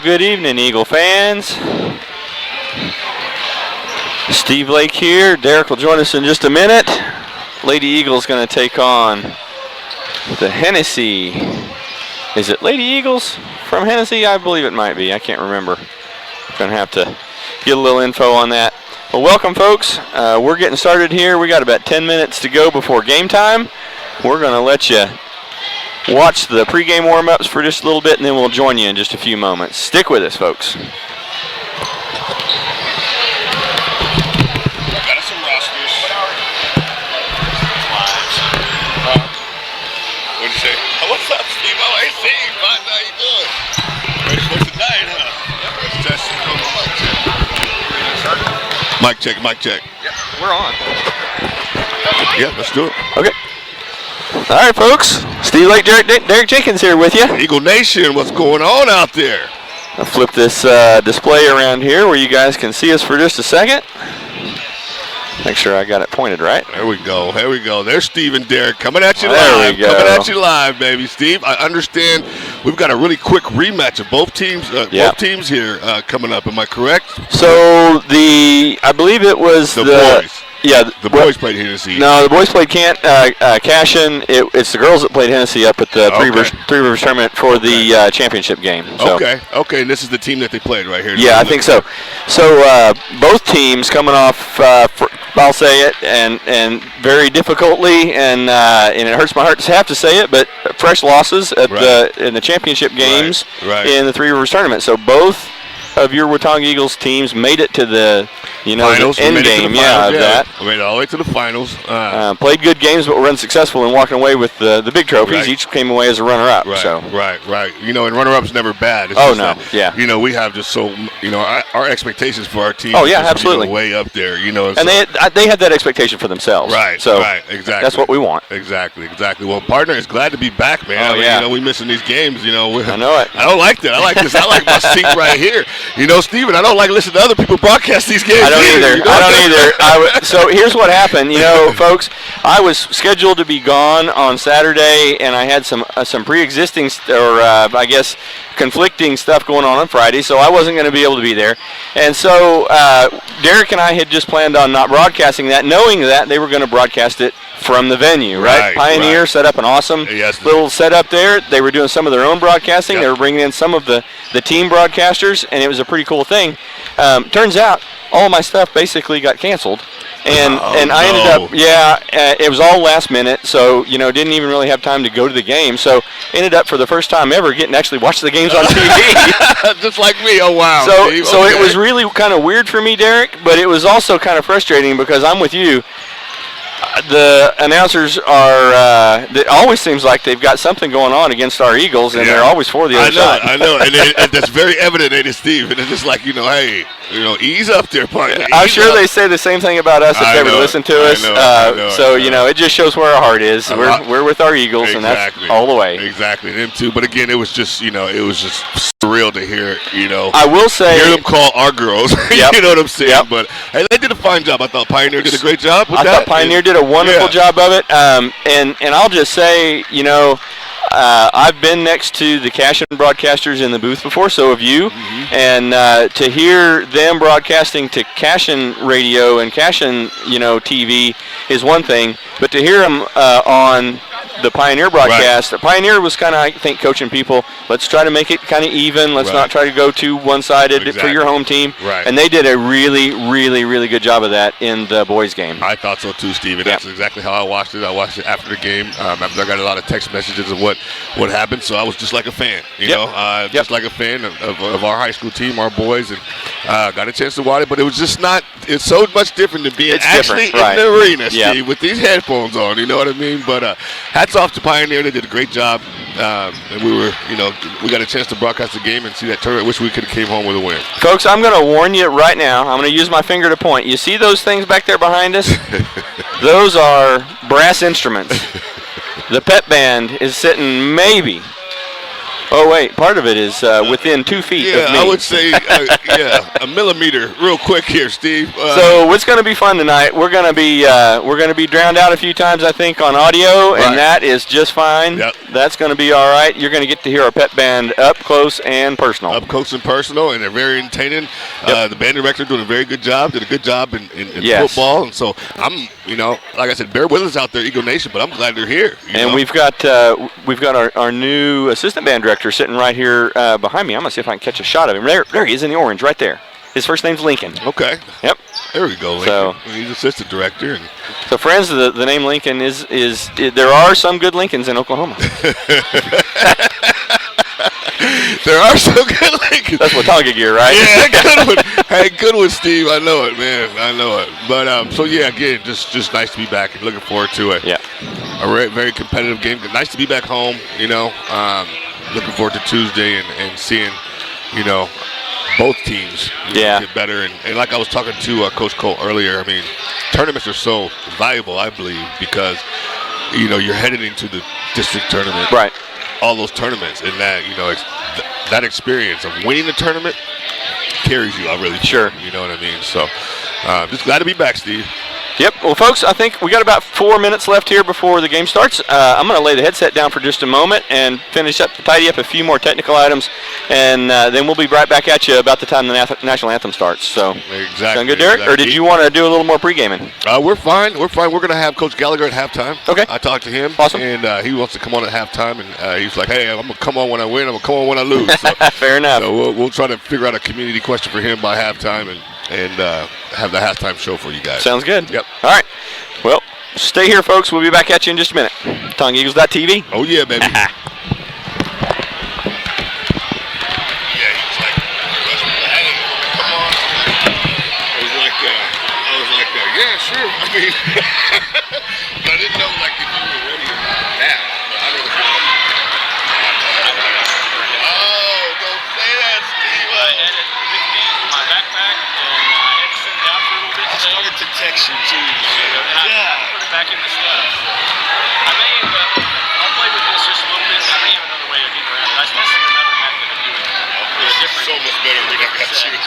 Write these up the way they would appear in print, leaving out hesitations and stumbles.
good evening, Eagle fans. Steve Lake here. Derek will join us in just a minute. Lady Eagles going to take on the Hennessey. Is it Lady Eagles from Hennessey? I believe it might be. I can't remember. Going to have to get a little info on that. Well, welcome, folks. We're getting started here. We got about 10 minutes to go before game time. We're going to let you watch the pregame warm-ups for just a little bit, and then we'll join you in just a few moments. Stick with us, folks. Got us some rosters. What'd you say? Oh, what's up, Steve? Oh, hey, Steve. How you doing? Ready for tonight, huh? Mic check, mic check. Yep, we're on. Yeah, let's do it. Okay. All right, folks. Steve Lake, Derek Jenkins here with you. Eagle Nation, what's going on out there? I'll flip this display around here where you guys can see us for just a second. Make sure I got it pointed right. There we go. There we go. There's Steve and Derek coming at you there live. We go. Coming at you live, baby. Steve, I understand we've got a really quick rematch of both teams. Both teams here coming up. Am I correct? So I believe it was the boys. Yeah, the boys played Hennessey. No, the boys played Cashin. It's the girls that played Hennessey up at the Three Rivers tournament for the championship game. So. Okay, and this is the team that they played right here. Yeah, I think so. So both teams coming off, I'll say it, and very difficultly, and it hurts my heart to have to say it, but fresh losses at in the championship games in the Three Rivers tournament. So both of your Watonga Eagles teams made it to the finals, the end game, that. We made it all the way to the finals. Played good games, but were unsuccessful in walking away with the big trophies. Right. Each came away as a runner-up. Right. And runner-up's never bad. It's we have just so our expectations for our team. Absolutely, way up there. And they had that expectation for themselves. Exactly. That's what we want. Exactly. Well, partner is glad to be back, man. We missing these games. I know it. I don't like that. I like this. I like my seat right here. Steven, I don't like listening to other people broadcast these games. I don't either. So here's what happened. Folks, I was scheduled to be gone on Saturday, and I had some pre-existing conflicting stuff going on Friday, so I wasn't going to be able to be there. And so Derek and I had just planned on not broadcasting that, knowing that they were going to broadcast it from the venue, right? Pioneer set up an awesome little setup there. They were doing some of their own broadcasting. They were bringing in some of the team broadcasters, and it was a pretty cool thing. Turns out all of my stuff basically got canceled. And I ended up, it was all last minute, so, didn't even really have time to go to the game. So ended up for the first time ever getting to actually watch the games on TV. Just like me, oh wow. So it was really kind of weird for me, Derek, but it was also kind of frustrating because I'm with you. The announcers are, it always seems like they've got something going on against our Eagles, and they're always for the other side. I know, and that's very evident, ain't it, Steve? And it's just like, hey, ease up there, partner. I'm sure they say the same thing about us if they would listen to us. It just shows where our heart is. We're with our Eagles, and that's all the way. Exactly, them too. But again, it was just, surreal to hear, I will say. Hear them call our girls. You know what I'm saying? Yep. But hey, they did a fine job. I thought Pioneer did a great job with that. I thought Pioneer did a wonderful job of it. And I'll just say, I've been next to the Cashin broadcasters in the booth before, so have you. Mm-hmm. And to hear them broadcasting to Cashin radio and Cashin, TV is one thing, but to hear them on the Pioneer broadcast, the Pioneer was kind of, I think, coaching people, let's try to make it kind of even. Let's not try to go too one-sided for your home team. Right. And they did a really, really, really good job of that in the boys' game. I thought so too, Steven. That's exactly how I watched it. I watched it after the game. After I got a lot of text messages of what happened, so I was just like a fan, just like a fan of our high school team, our boys, and got a chance to watch it. But it was just not. It's so much different than being actually in the arena, Steve, with these headphones on. You know what I mean? But hats off to Pioneer. They did a great job, and we got a chance to broadcast the game and see that tournament. Wish we could have came home with a win. Folks, I'm going to warn you right now. I'm going to use my finger to point. You see those things back there behind us? Those are brass instruments. The pep band is sitting maybe Oh, wait. Part of it is within 2 feet of me. I would say, a millimeter. Real quick here, Steve. So what's going to be fun tonight? We're going to be drowned out a few times, I think, on audio, and that is just fine. Yep. That's going to be all right. You're going to get to hear our pet band up close and personal. Up close and personal, and they're very entertaining. Yep. The band director doing a very good job. Did a good job in Yes. football, and so I'm, like I said, bear with us out there, Eagle Nation, but I'm glad they're here. And we've got our new assistant band director sitting right here behind me. I'm gonna see if I can catch a shot of him. There he is in the orange, right there. His first name's Lincoln. Okay. Yep. There we go, Lincoln. So he's assistant director. And so, friends, the name Lincoln is there are some good Lincolns in Oklahoma. There are some good Lincolns. That's Watonga gear, right? Yeah, good one. Hey, good one, Steve. I know it, man. I know it. But so yeah, again, just nice to be back and looking forward to it. Yeah. A very competitive game. Nice to be back home. Looking forward to Tuesday and seeing, both teams get better. And like I was talking to Coach Cole earlier, I mean, tournaments are so valuable, I believe, because you're headed into the district tournament. Right. All those tournaments, and that that experience of winning the tournament carries you. I really think, sure. You know what I mean? So just glad to be back, Steve. Yep. Well, folks, I think we got about 4 minutes left here before the game starts. I'm going to lay the headset down for just a moment and tidy up a few more technical items, and then we'll be right back at you about the time the national anthem starts. So, exactly. Sound good, Derek? Exactly. Or did you want to do a little more pre-gaming? We're fine. We're going to have Coach Gallagher at halftime. Okay. I talked to him. Awesome. And he wants to come on at halftime, and he's like, "Hey, I'm going to come on when I win. I'm going to come on when I lose." So, fair enough. So we'll try to figure out a community question for him by halftime, and have the halftime show for you guys. Sounds good. Yep. All right. Well, stay here, folks. We'll be back at you in just a minute. TongaEagles.tv. Oh, yeah, baby. Yeah, sure. I mean, but I didn't know if you were ready or not. Oh, don't say that, Steve. I had it with me in my backpack, and I had to sit it out for a little bit today. I started to text you, too. And I put it back in the stuff. I'll play with this just a little bit. I may have another way of getting around it. I was testing another method of doing it. This is so much better when I got you.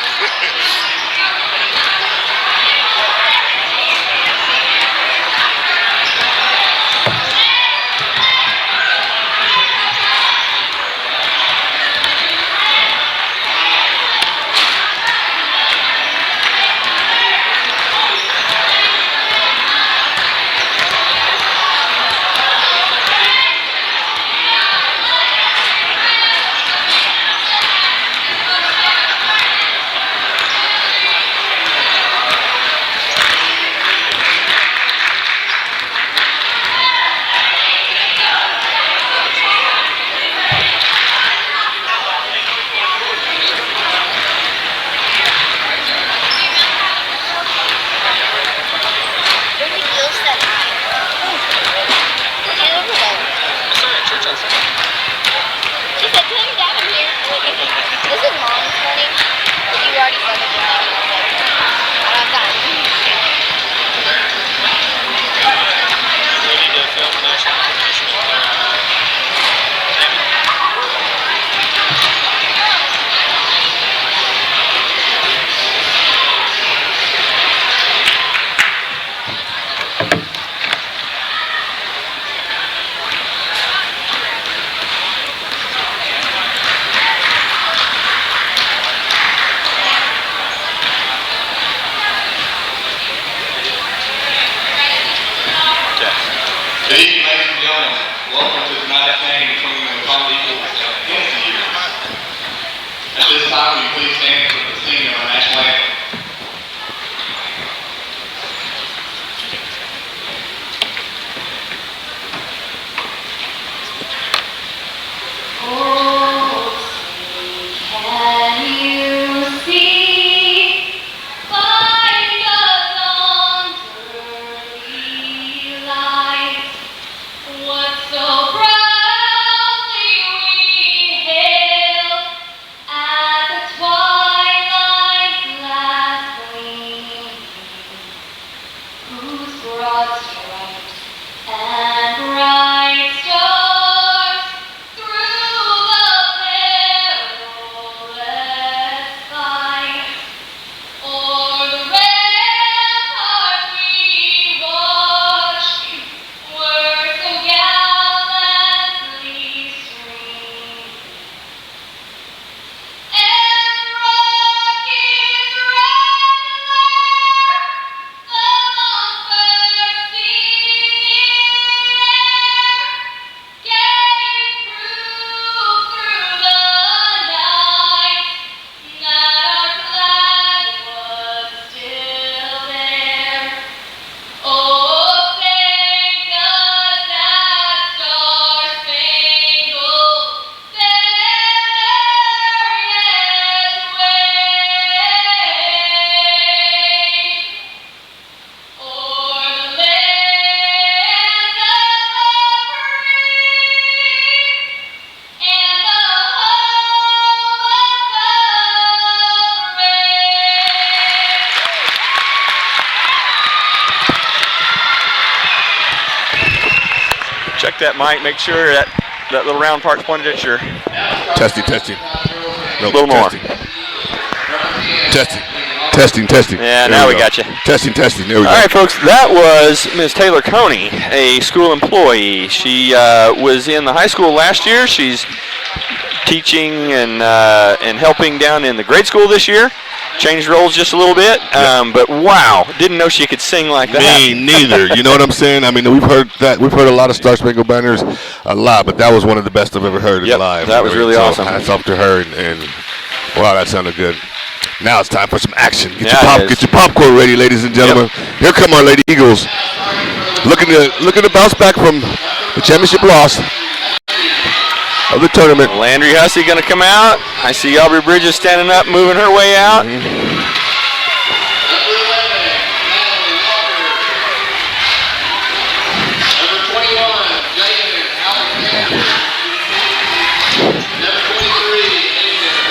Good evening, ladies and gentlemen. Welcome to tonight's game between the Watonga Eagles and Hennessey Eagles. At this time, will you please stand for the singing of our national anthem? At the twilight's Check that mic. Make sure that little round part's pointed at your. Testing. Nope, a little more. Testing. Yeah, now we got you. Testing. There we go. All right, folks. That was Ms. Taylor Coney, a school employee. She was in the high school last year. She's teaching and helping down in the grade school this year. Changed roles just a little bit, but wow, didn't know she could sing like that. Me neither. You know what I'm saying? I mean, we've heard a lot of Star Spangled Banners, a lot, but that was one of the best I've ever heard live. That was really awesome. Hats off to her, and wow, that sounded good. Now it's time for some action. Get your popcorn ready, ladies and gentlemen. Here come our Lady Eagles, looking to bounce back from the championship loss of the tournament. Landry Hussey going to come out. I see Aubrey Bridges standing up, moving her way out.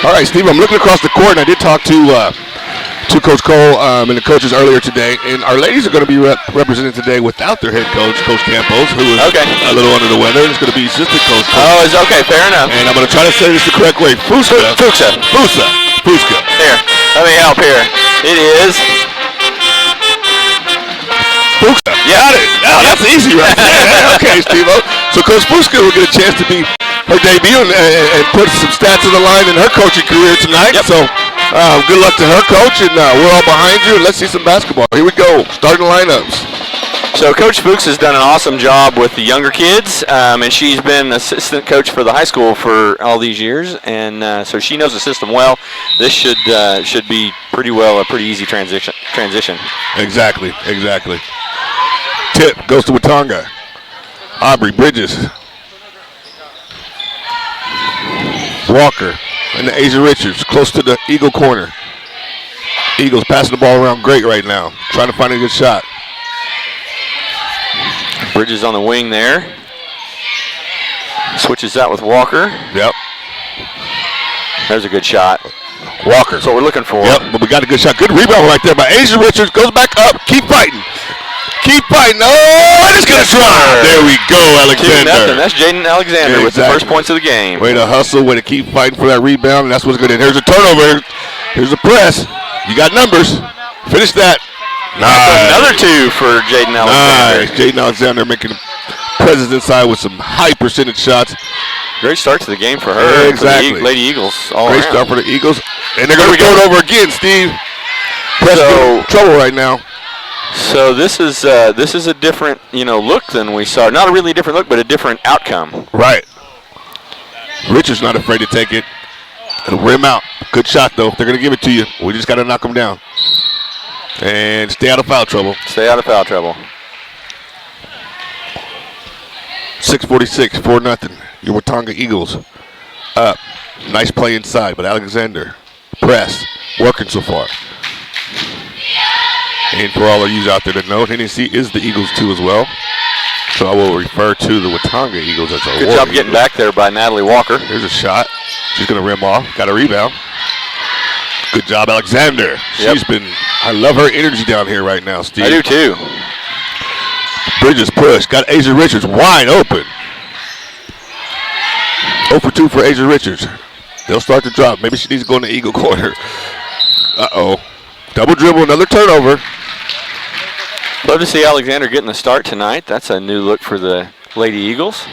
All right, Steve, I'm looking across the court, and I did talk to Coach Cole and the coaches earlier today, and our ladies are going to be represented today without their head coach, Coach Campos, who is a little under the weather. It's going to be assistant coach. Oh, it's okay, fair enough. And I'm going to try to say this the correct way. Fuska. Here, let me help here. It is. Fuska. Got it. Now, that's easy right there. Okay, Steve-O. So Coach Fuska will get a chance to be her debut and put some stats on the line in her coaching career tonight. So good luck to her, Coach, and we're all behind you. And let's see some basketball. Here we go. Starting lineups. So Coach Fuchs has done an awesome job with the younger kids, and she's been assistant coach for the high school for all these years, and so she knows the system well. This should be pretty easy transition. Exactly. Tip goes to Watonga. Aubrey Bridges. Walker and Asia Richards close to the Eagle corner. Eagles passing the ball around great right now, trying to find a good shot. Bridges on the wing there. Switches that with Walker. Yep. There's a good shot. Walker. That's what we're looking for. Yep, but we got a good shot. Good rebound right there by Asia Richards. Goes back up. Keep fighting. Oh, it's going to drive. There we go, Alexander. That's Jaden Alexander with the first points of the game. Way to hustle, way to keep fighting for that rebound, and that's what's good. And here's a turnover. Here's a press. You got numbers. Finish that. Nice. Another two for Jaden Alexander. Nice. Jaden Alexander making a presence inside with some high percentage shots. Great start to the game for her. Exactly. For the Lady Eagles. Great start for the Eagles. And they're going to throw it over again, Steve. Press trouble right now. So this is a different look than we saw. Not a really different look, but a different outcome. Right. Richard's not afraid to take it. It'll rim out. Good shot though. They're going to give it to you. We just got to knock them down. And stay out of foul trouble. 6:46, 4-0. Your Watonga Eagles up. Nice play inside, but Alexander press working so far. And for all of you out there that know, Hennessey is the Eagles too as well. So I will refer to the Watonga Eagles as a good job getting back there by Natalie Walker. Here's a shot. She's going to rim off. Got a rebound. Good job, Alexander. I love her energy down here right now, Steve. I do too. Bridges push. Got Asia Richards wide open. 0 for 2 for Asia Richards. They'll start to drop. Maybe she needs to go in the Eagle corner. Uh-oh. Double dribble, another turnover. Love to see Alexander getting the start tonight. That's a new look for the Lady Eagles.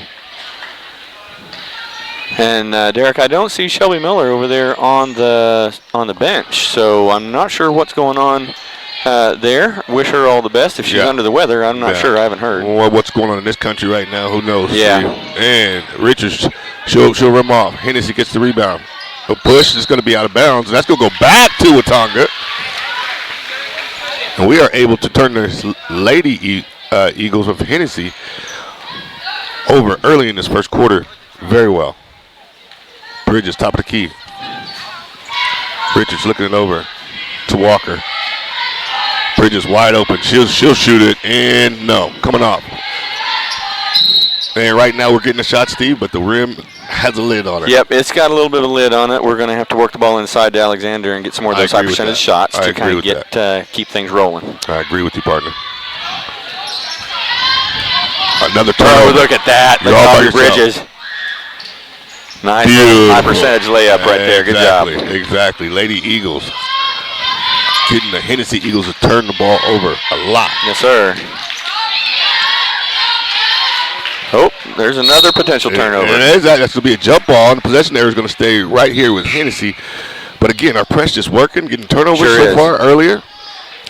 And Derek, I don't see Shelby Miller over there on the bench, so I'm not sure what's going on there. Wish her all the best. If she's under the weather, I'm not sure. I haven't heard. Well, what's going on in this country right now? Who knows? Yeah. And Richards, she'll rim off. Hennessey gets the rebound. A push is going to be out of bounds. And that's going to go back to Watonga. And we are able to turn the Lady Eagles of Hennessey over early in this first quarter very well. Bridges, top of the key. Richards looking it over to Walker. Bridges wide open. She'll shoot it, and no, coming off. And right now we're getting a shot, Steve, but the rim has a lid on it. Yep, it's got a little bit of a lid on it. We're going to have to work the ball inside to Alexander and get some more of those high percentage shots to kind of keep things rolling. I agree with you, partner. Another turnover. Oh, look at that. You're all by Aubrey yourself. Bridges. Nice Beautiful. high percentage layup right there. Good job. Exactly. Lady Eagles. Getting the Hennessey Eagles to turn the ball over a lot. Yes, sir. Oh, there's another potential turnover. That's going to be a jump ball, and the possession area is going to stay right here with Hennessey. But again, our press just working, getting turnovers far earlier.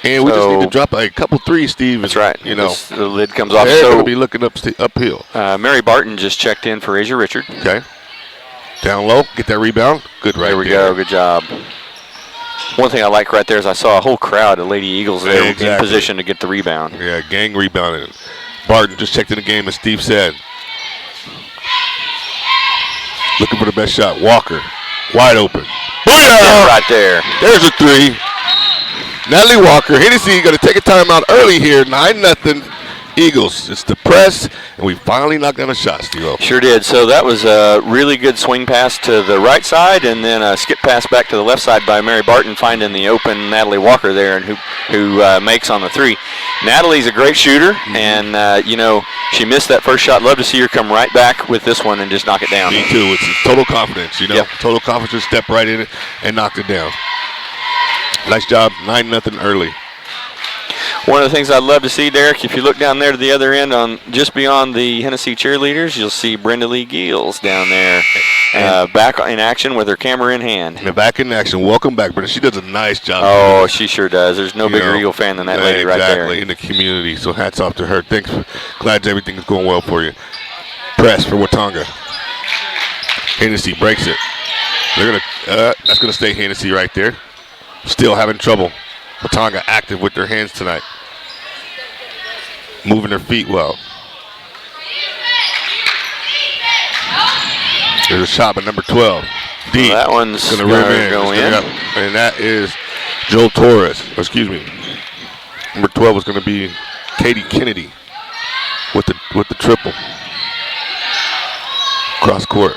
And we just need to drop a couple threes, Steve. That's right. You know, the lid comes off. They're going to be looking uphill. Mary Barton just checked in for Asia Richard. Okay. Down low, get that rebound. Good right there. There we go. Good job. One thing I like right there is I saw a whole crowd of Lady Eagles there in position to get the rebound. Yeah, gang rebounding. Barton just checked in the game, as Steve said. Looking for the best shot. Walker, wide open. Booyah! Right there. There's a three. Natalie Walker. Hennessey going to take a timeout early here. 9-0 Eagles. It's the press, and we finally knocked down a shot, Steve-O. Sure did. So that was a really good swing pass to the right side, and then a skip pass back to the left side by Mary Barton, finding the open Natalie Walker there, and who makes on the three. Natalie's a great shooter, and you know, she missed that first shot. Love to see her come right back with this one and just knock it down. Me too. It's total confidence, you know. Total confidence to step right in it and knocked it down. Nice job. 9-0 early. One of the things I'd love to see, Derek, if you look down there to the other end, on just beyond the Hennessey cheerleaders, you'll see Brenda Lee Giels down there, back in action with her camera in hand. Back in action. Welcome back, Brenda. She does a nice job. Oh, she sure does. There's no bigger Eagle fan than that lady right there. Exactly, in the community. So hats off to her. Thanks. Glad everything is going well for you. Press for Watonga. Hennessey breaks it. They're gonna. That's gonna stay Hennessey right there. Still having trouble. Watonga active with their hands tonight. Moving their feet well. There's a shot by number 12. Deep. Well, that one's going to go in. And that is Joel Torres. Excuse me. Number 12 is going to be Katie Kennedy with the triple. Cross court.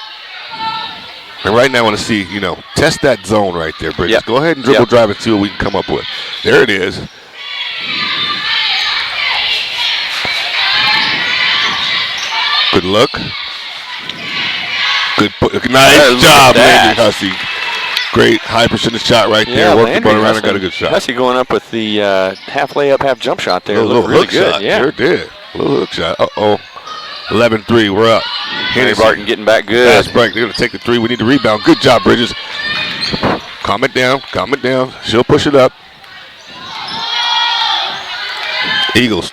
And right now I want to see, you know, test that zone right there, Bridges. Yep. Go ahead and dribble drive and see what we can come up with. There it is. Good look. Nice job, Landry Hussey. Great high percentage shot right there. Worked the ball around and got a good shot. Hussey going up with the half layup, half jump shot there. A little really hook good. shot. Yeah. Sure did. A little hook shot. 11-3. We're up. Mary Barton getting back good. Fast break. They're going to take the three. We need to rebound. Good job, Bridges. Calm it down. Calm it down. She'll push it up. Eagles.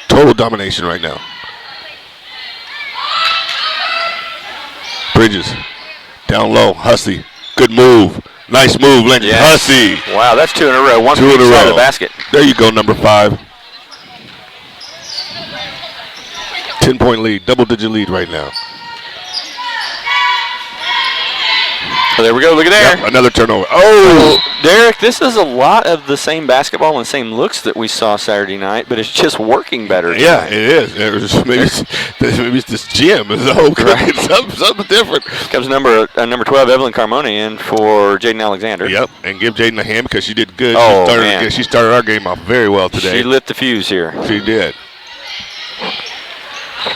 Total domination right now. Bridges. Down low. Hussey. Good move. Nice move, Landry Hussey. Wow, that's two in a row. One two in a side row. of the basket. There you go, number 5. 10-point lead, double-digit lead right now. Oh, there we go. Look at there. Yep, another turnover. Oh, Derek, this is a lot of the same basketball and same looks that we saw Saturday night, but it's just working better tonight. Yeah, it is. Maybe it's this gym. It's something different. Comes number 12, Evelyn Carmona, in for Jaden Alexander. Yep, and give Jaden a hand because she did good. Oh, she started our game off very well today. She lit the fuse here. She did.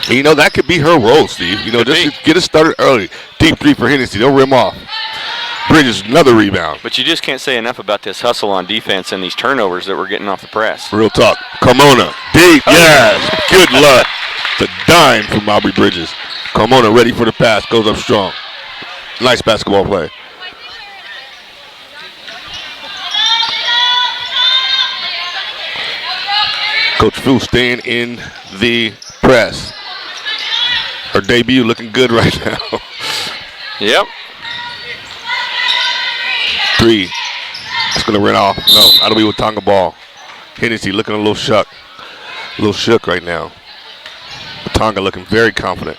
You know, that could be her role, Steve. You know, just get it started early. Deep three for Hennessey. They'll rim off. Bridges, another rebound. But you just can't say enough about this hustle on defense and these turnovers that we're getting off the press. Real talk. Carmona. Deep. Yes. Good luck. It's a dime from Aubrey Bridges. Carmona ready for the pass. Goes up strong. Nice basketball play. Coach Fu staying in the press. Her debut looking good right now. Yep. 3. That's going to run off. No, that'll be Watonga ball. Hennessey looking a little shook right now. Watonga looking very confident.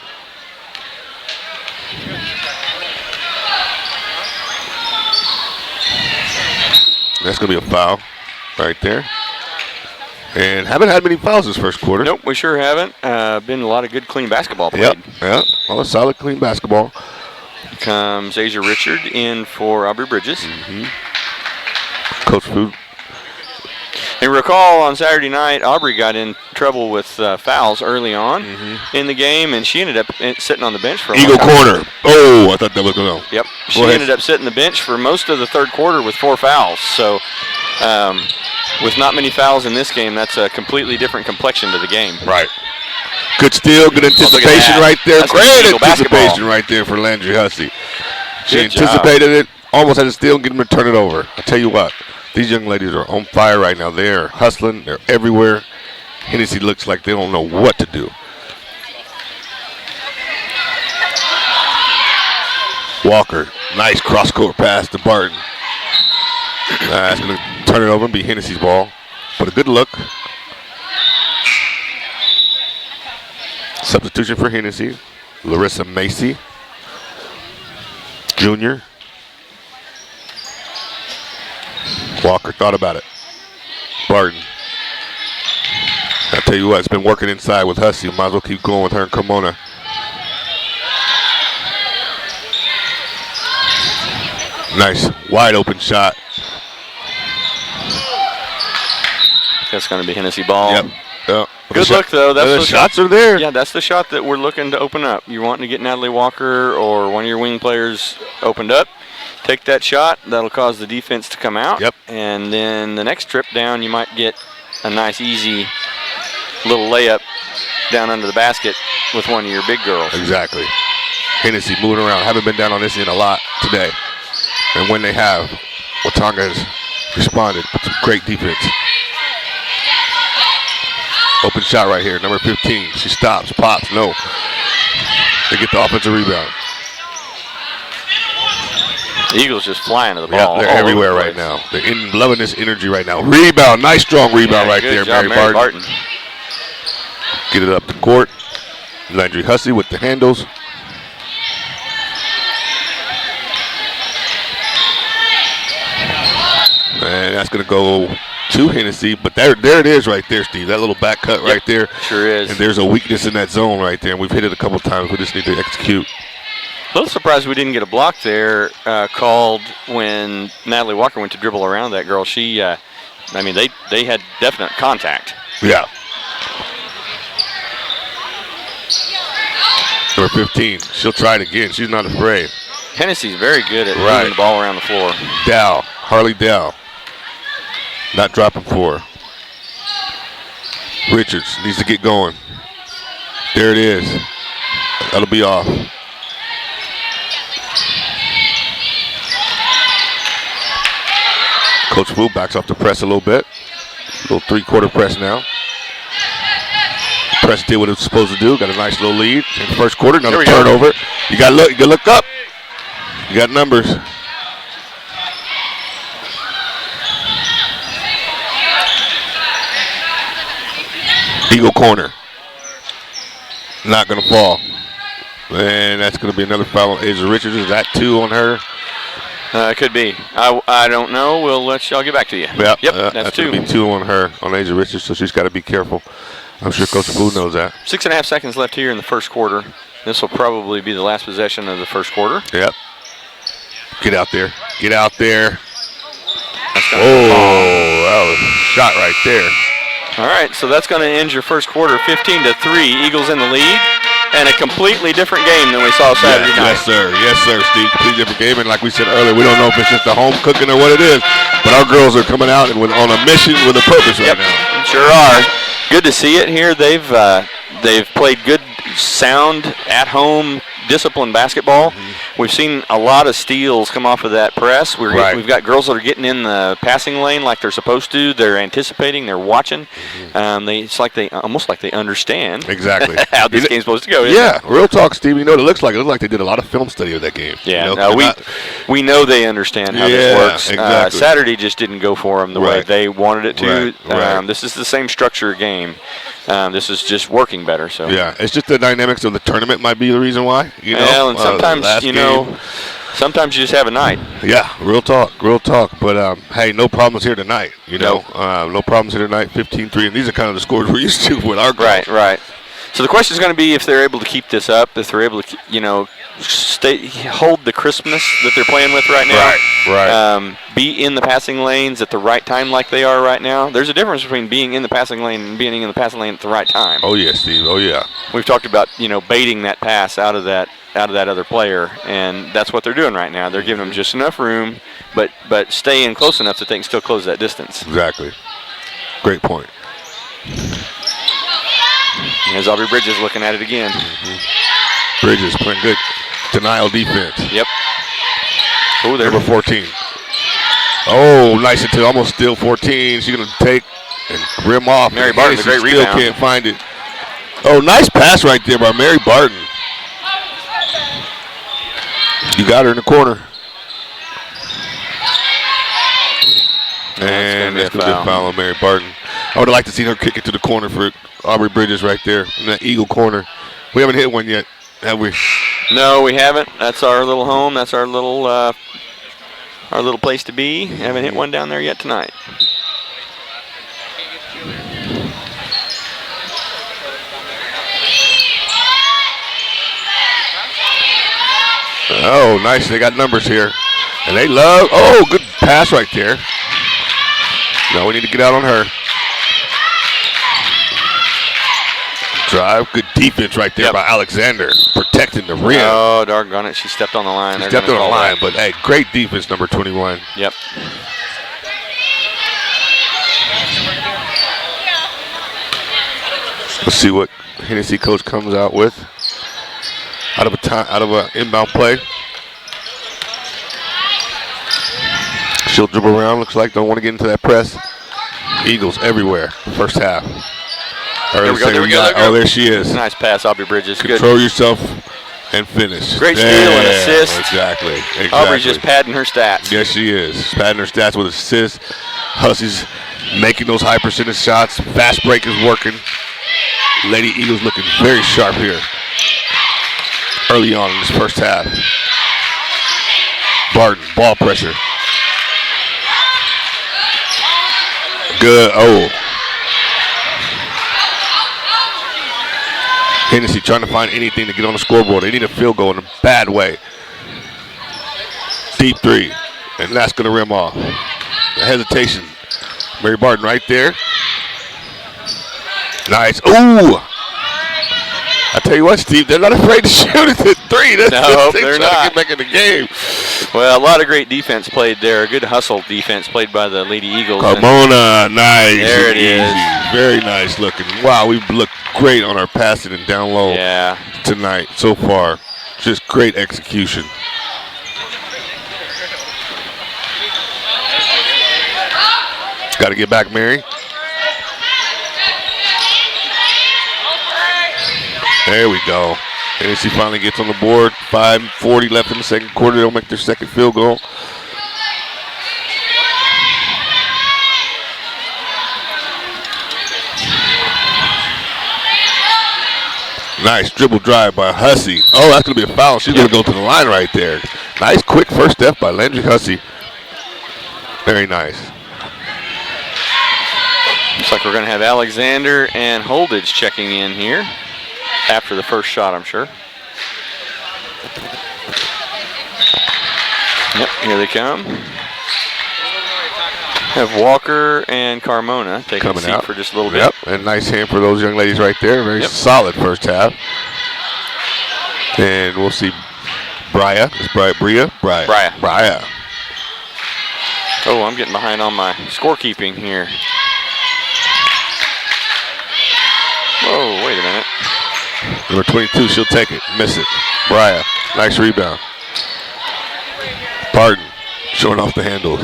That's going to be a foul right there. And haven't had many fouls this first quarter. Nope, we sure haven't. Been a lot of good, clean basketball played. Yep. All a solid, clean basketball. Comes Asia Richard in for Aubrey Bridges. Coach Fu. And recall on Saturday night, Aubrey got in trouble with fouls early on in the game, and she ended up sitting on the bench for a Eagle long time. corner. Oh, I thought that was going to. Yep. She ended up sitting the bench for most of the third quarter with 4 fouls. So with not many fouls in this game, that's a completely different complexion to the game. Right. Good steal, good anticipation right there. That's Great Eagle anticipation basketball. right there for Landry Hussey. She Good anticipated it, almost had to steal and get him to turn it over. I tell you what, these young ladies are on fire right now. They're hustling. They're everywhere. Hennessey looks like they don't know what to do. Walker, nice cross-court pass to Barton. That's going to turn it over and be Hennessey's ball. But a good look. Substitution for Hennessey. Larissa Macy, Jr. Walker thought about it. Barton. I tell you what, it's been working inside with Hussey. Might as well keep going with her and Cremona. Nice, wide open shot. That's going to be Hennessey ball. Yep. Good look, though. That's the shots are there. Yeah, that's the shot that we're looking to open up. You're wanting to get Natalie Walker or one of your wing players opened up. Take that shot. That'll cause the defense to come out. Yep. And then the next trip down, you might get a nice, easy little layup down under the basket with one of your big girls. Exactly. Hennessey moving around. Haven't been down on this end a lot today. And when they have, Watonga has responded with some great defense. Open shot right here, number 15. She stops, pops, no. They get the offensive rebound. The Eagles just flying to the ball. Yeah, they're everywhere right now. They're loving this energy right now. Rebound, nice strong rebound right there, job, Mary Barton. Get it up the court. Landry Hussey with the handles. And that's going to go to Hennessey, but there it is right there, Steve. That little back cut right there. Sure is. And there's a weakness in that zone right there, and we've hit it a couple times. We just need to execute. A little surprised we didn't get a block there called when Natalie Walker went to dribble around that girl. She, I mean, they had definite contact. Yeah. Number 15. She'll try it again. She's not afraid. Hennessey's very good at moving the ball around the floor. Dow. Harley Dow. Not dropping for her. Richards needs to get going. There it is. That'll be off. Coach Wu backs off the press a little bit. Little 3-quarter press now. Press did what it was supposed to do. Got a nice little lead in the first quarter. Another turnover. You got to look up. You got numbers. Eagle corner. Not going to fall. And that's going to be another foul on Asia Richards. Is that 2 on her? It could be. I don't know. I'll get back to you. Yep. That's 2. Going to be 2 on her, on Asia Richards, so she's got to be careful. I'm sure Coach Blue knows that. 6.5 seconds left here in the first quarter. This will probably be the last possession of the first quarter. Yep. Get out there. Get out there. That was a shot right there. All right, so that's going to end your first quarter 15-3. Eagles in the lead, and a completely different game than we saw Saturday night. Yes, sir, Steve. Completely different game, and like we said earlier, we don't know if it's just the home cooking or what it is, but our girls are coming out and on a mission with a purpose right now. Sure are. Good to see it here. They've played good, sound, at-home, disciplined basketball. We've seen a lot of steals come off of that press. We've got girls that are getting in the passing lane like they're supposed to. They're anticipating. They're watching. It's like almost like they understand exactly how this game's supposed to go. Yeah, real talk, Steve. You know what it looks like? It looks like they did a lot of film study of that game. Yeah, we know they understand how this works. Exactly. Saturday just didn't go for them the way they wanted it to. Right. This is the same structure game. This is just working better. So yeah, it's just the dynamics of the tournament might be the reason why. You know, well, and sometimes sometimes you just have a night. Yeah, real talk. But hey, no problems here tonight. You know, no problems here tonight. 15-3, and these are kind of the scores we're used to with our girls. Right. So the question is going to be if they're able to keep this up, if they're able to, hold the crispness that they're playing with right now. Right. Be in the passing lanes at the right time like they are right now. There's a difference between being in the passing lane and being in the passing lane at the right time. Oh, yeah, Steve. Oh, yeah. We've talked about, baiting that pass out of that other player, and that's what they're doing right now. They're giving them just enough room, but staying close enough that they can still close that distance. Exactly. Great point. Here's Aubrey Bridges looking at it again. Bridges playing good denial defense. Yep. Oh, there. Number 14. Oh, nice until almost steal 14. She's going to take and rim off. Mary Barton, a great still rebound. Can't find it. Oh, nice pass right there by Mary Barton. You got her in the corner. And that's going to be a foul on Mary Barton. I would have liked to see her kick it to the corner for Aubrey Bridges right there in that Eagle corner. We haven't hit one yet, have we? No, we haven't. That's our little home. That's our little place to be. Haven't hit one down there yet tonight. Oh, nice. They got numbers here. And they love, oh, good pass right there. Now we need to get out on her. Drive, good defense right there by Alexander, protecting the rim. Oh, doggone it. She stepped on the line. She stepped on the line, but hey, great defense, number 21. Yep. Let's see what Hennessey coach comes out with. Out of an inbound play. She'll dribble around, looks like, don't want to get into that press. Eagles everywhere, first half. There we go. Oh, there she is. Nice pass, Aubrey Bridges. Control yourself and finish. Great steal and assist. Exactly. Aubrey's just padding her stats. Yes, she is. Padding her stats with assists. Hussey's making those high percentage shots. Fast break is working. Lady Eagles looking very sharp here early on in this first half. Barton, ball pressure. Good. Oh. Hennessey trying to find anything to get on the scoreboard. They need a field goal in a bad way. Deep three. And that's going to rim off. The hesitation. Mary Barton right there. Nice. Ooh. I tell you what, Steve, they're not afraid to shoot at the three. No, they're not. To get back in the game. Well, a lot of great defense played there. A good hustle defense played by the Lady Eagles. Carmona, nice. There it is. Very nice looking. Wow, we've looked great on our passing and down low tonight so far. Just great execution. Got to get back, Mary. There we go. Hennessey finally gets on the board. 5:40 left in the second quarter. They'll make their second field goal. Nice dribble drive by Hussey. Oh, that's going to be a foul. She's going to go to the line right there. Nice quick first step by Landry Hussey. Very nice. Looks like we're going to have Alexander and Holdage checking in here after the first shot, I'm sure. Yep, here they come. Have Walker and Carmona taking a seat for just a little bit. Yep, and nice hand for those young ladies right there. Very solid first half. And we'll see Bria. Is Bria? Bria. Oh, I'm getting behind on my scorekeeping here. Whoa, wait a minute. Number 22, she'll take it. Miss it. Bria, nice rebound. Barton, showing off the handles.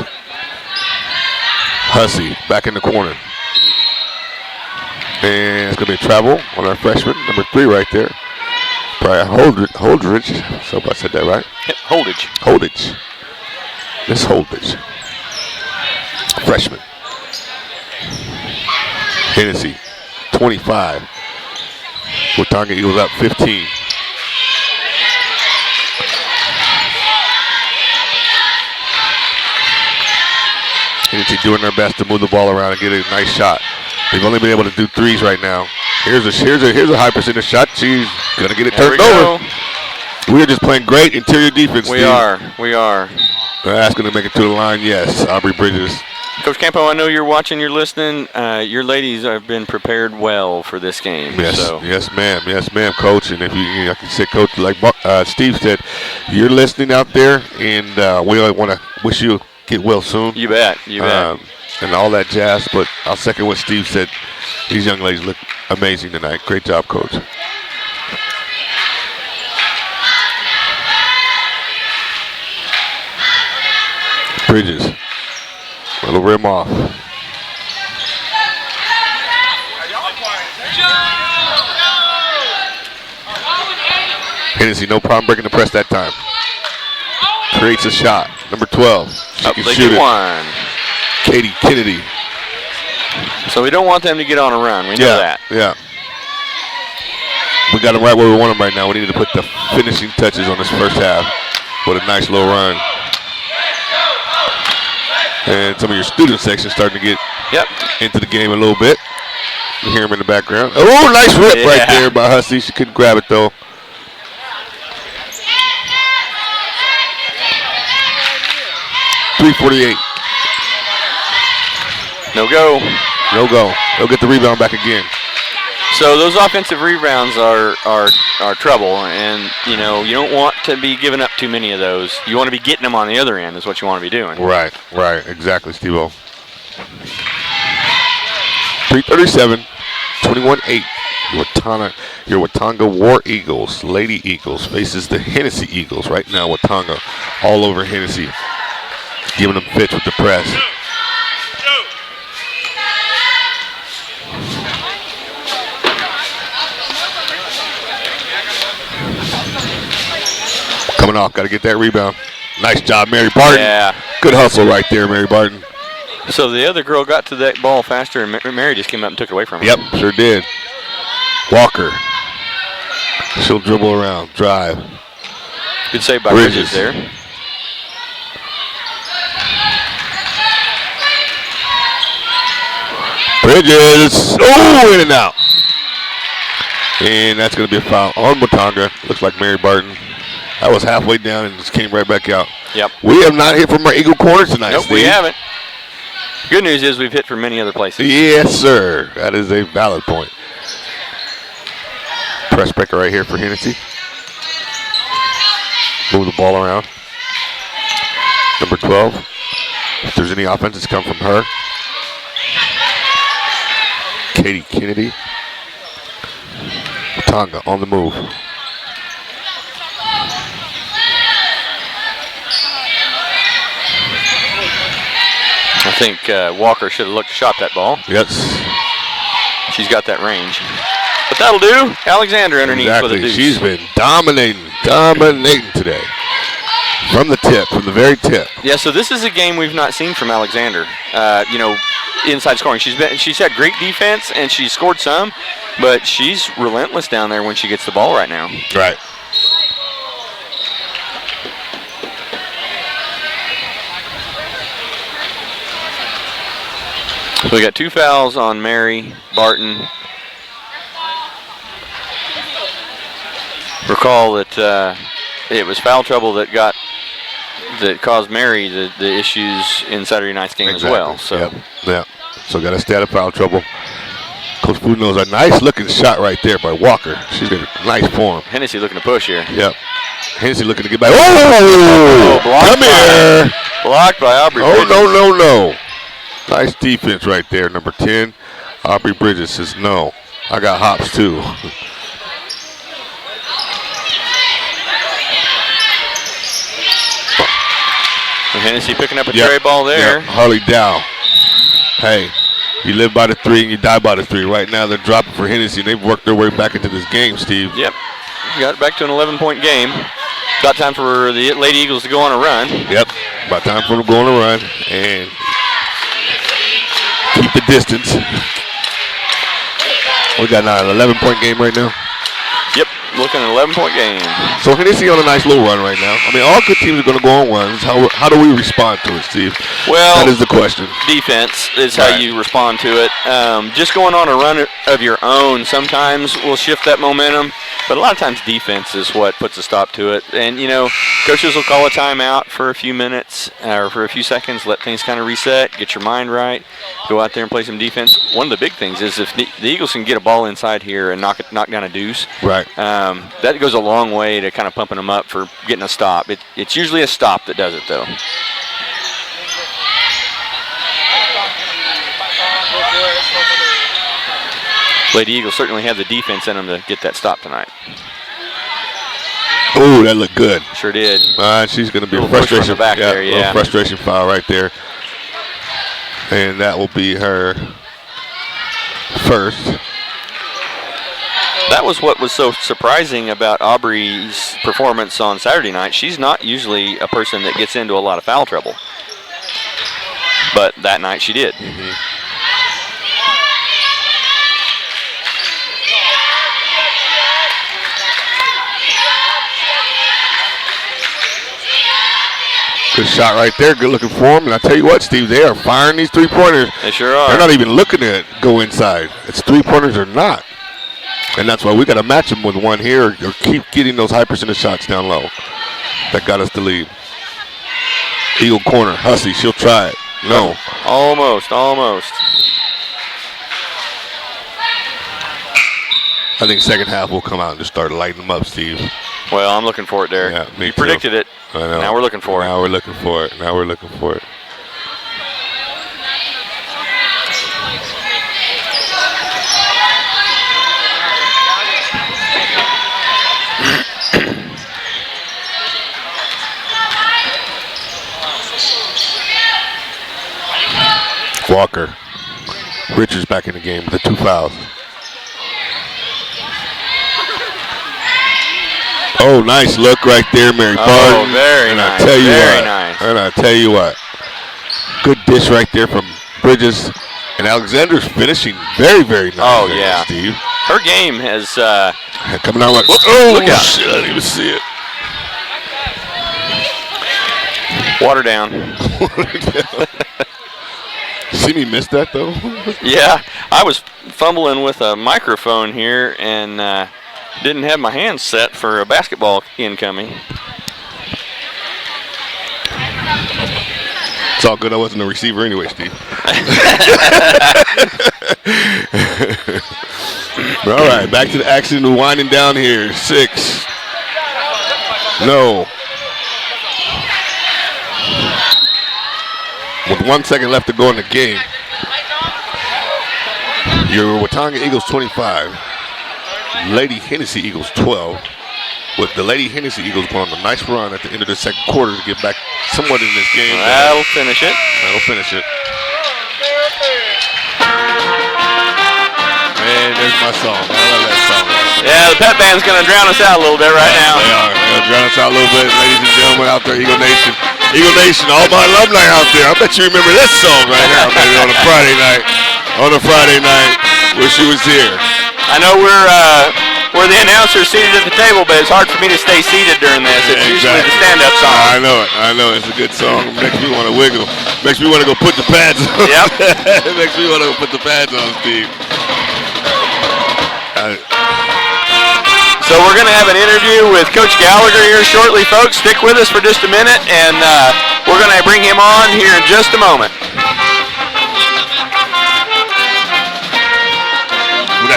Hussey, back in the corner. And it's going to be a travel on our freshman, number 3 right there. Bria Holdridge. So if I said that right. Holdage. Miss Holdridge. Freshman. Hennessey, 25. Watonga Eagles up 15. Hennessey doing their best to move the ball around and get a nice shot. They've only been able to do threes right now. Here's a high percentage shot. She's gonna get it There turned over. We are just playing great interior defense. We Steve. are. That's gonna make it to the line. Yes, Aubrey Bridges. Coach Campo, I know you're watching, you're listening. Your ladies have been prepared well for this game. Yes, so. yes, ma'am, Coach. And if like you said, Coach, like Steve said, you're listening out there, and we all want to wish you get well soon. You bet. And all that jazz. But I'll second what Steve said. These young ladies look amazing tonight. Great job, Coach. Bridges. Little rim off. Hennessey, no problem breaking the press that time. Creates a shot. Number 12. She can shoot it. One. Katie Kennedy. So we don't want them to get on a run. We know that. Yeah. We got them right where we want them right now. We needed to put the finishing touches on this first half with a nice little run. And some of your student sections starting to get into the game a little bit. You hear them in the background. Oh, nice rip right there by Hussey. She couldn't grab it, though. .348. No go. They'll get the rebound back again. So those offensive rebounds are trouble, and you don't want to be giving up too many of those. You want to be getting them on the other end is what you want to be doing. Right, exactly, Steve-O. 3:37, 21-8. Your Watonga War Eagles, Lady Eagles, faces the Hennessey Eagles. Right now, Watonga all over Hennessey, giving them fits with the press. Coming off, got to get that rebound. Nice job, Mary Barton. Yeah. Good hustle right there, Mary Barton. So the other girl got to that ball faster, and Mary just came up and took it away from her. Yep, sure did. Walker. She'll dribble around, drive. Good save by Bridges there. Bridges. Oh, in and out. And that's going to be a foul on Watonga. Looks like Mary Barton. That was halfway down and just came right back out. Yep. We have not hit from our Eagle corner tonight, Nope, Steve. we haven't. Good news is we've hit from many other places. Yes, sir. That is a valid point. Press breaker right here for Hennessey. Move the ball around. Number 12. If there's any offense, it's come from her. Katie Kennedy. Watonga on the move. I think Walker should have shot that ball. Yes. She's got that range. But that'll do. Alexander underneath with a deuce. She's been dominating today. From the very tip. Yeah, so this is a game we've not seen from Alexander. Inside scoring. She's had great defense and she's scored some, but she's relentless down there when she gets the ball right now. Right. So we got 2 fouls on Mary Barton. Recall that it was foul trouble that caused Mary the issues in Saturday night's game as well. So Yep. So got to stay out of foul trouble. Coach Food knows a nice looking shot right there by Walker. She's got a nice form. Hennessey looking to push here. Yep. Hennessey looking to get back. Oh, come here. Blocked by Aubrey Oh, Bridges. no. Nice defense right there, number 10. Aubrey Bridges says, no, I got hops too. And Hennessey picking up a tray ball there. Yep. Harley Dow. Hey, you live by the 3 and you die by the 3. Right now they're dropping for Hennessey. They've worked their way back into this game, Steve. Yep. Got it back to an 11-point game. About time for the Lady Eagles to go on a run. Yep. About time for them to go on a run and keep the distance. We got an 11-point game right now. Yep. looking at an 11-point game. So Hennessey on a nice little run right now. I mean, all good teams are going to go on runs. How do we respond to it, Steve? Well, that is the question. Defense is how you respond to it. Just going on a run of your own sometimes will shift that momentum, but a lot of times defense is what puts a stop to it. And, coaches will call a timeout for a few minutes or for a few seconds, let things kind of reset, get your mind right, go out there and play some defense. One of the big things is if the Eagles can get a ball inside here and knock down a deuce, right. That goes a long way to kind of pumping them up for getting a stop. It's usually a stop that does it, though. Lady Eagles certainly have the defense in them to get that stop tonight. Oh, that looked good. Sure did. She's going to be a frustration back there, little frustration foul right there. And that will be her first. That was what was so surprising about Aubrey's performance on Saturday night. She's not usually a person that gets into a lot of foul trouble. But that night she did. Mm-hmm. Good shot right there. Good looking for them. And I tell you what, Steve, they are firing these three-pointers. They sure are. They're not even looking to go inside. It's three-pointers or not. And that's why we got to match them with one here or keep getting those high percentage shots down low. That got us the lead. Eagle corner. Hussey, she'll try it. No. Almost. I think second half will come out and just start lighting them up, Steve. Well, I'm looking for it, Derek. Yeah, me you too. predicted it. I know. Now we're looking for it. Now we're looking for it. Walker. Richards back in the game with the 2 fouls. Oh, nice look right there, Mary Barton. Oh, very nice. And I tell you what, good dish right there from Bridges. And Alexander's finishing very, very nice. Oh, yeah. Steve. Her game has... coming out like, look out. Shit, I didn't even see it. Water down. See me miss that, though? Yeah, I was fumbling with a microphone here and didn't have my hands set for a basketball incoming. It's all good. I wasn't a receiver anyway, Steve. All right, back to the action. We're winding down here. 6. No. With 1 second left to go in the game. Your Watonga Eagles 25. Lady Hennessey Eagles 12. With the Lady Hennessey Eagles going on a nice run at the end of the second quarter to get back somewhat in this game. That'll finish it. And there's my song. I love that song. Yeah, the pep band's going to drown us out a little bit right now. They are. They're going to drown us out a little bit. Ladies and gentlemen out there, Eagle Nation. Eagle Nation, all my alumni out there. I bet you remember this song right here, baby, on a Friday night. Wish you was here. I know we're the announcers seated at the table, but it's hard for me to stay seated during this. It's usually the stand-up song. I know. It's a good song. It makes me want to wiggle. Makes me want to go put the pads on. Yep. It makes me want to go put the pads on, Steve. So we're going to have an interview with Coach Gallagher here shortly, folks. Stick with us for just a minute, and we're going to bring him on here in just a moment.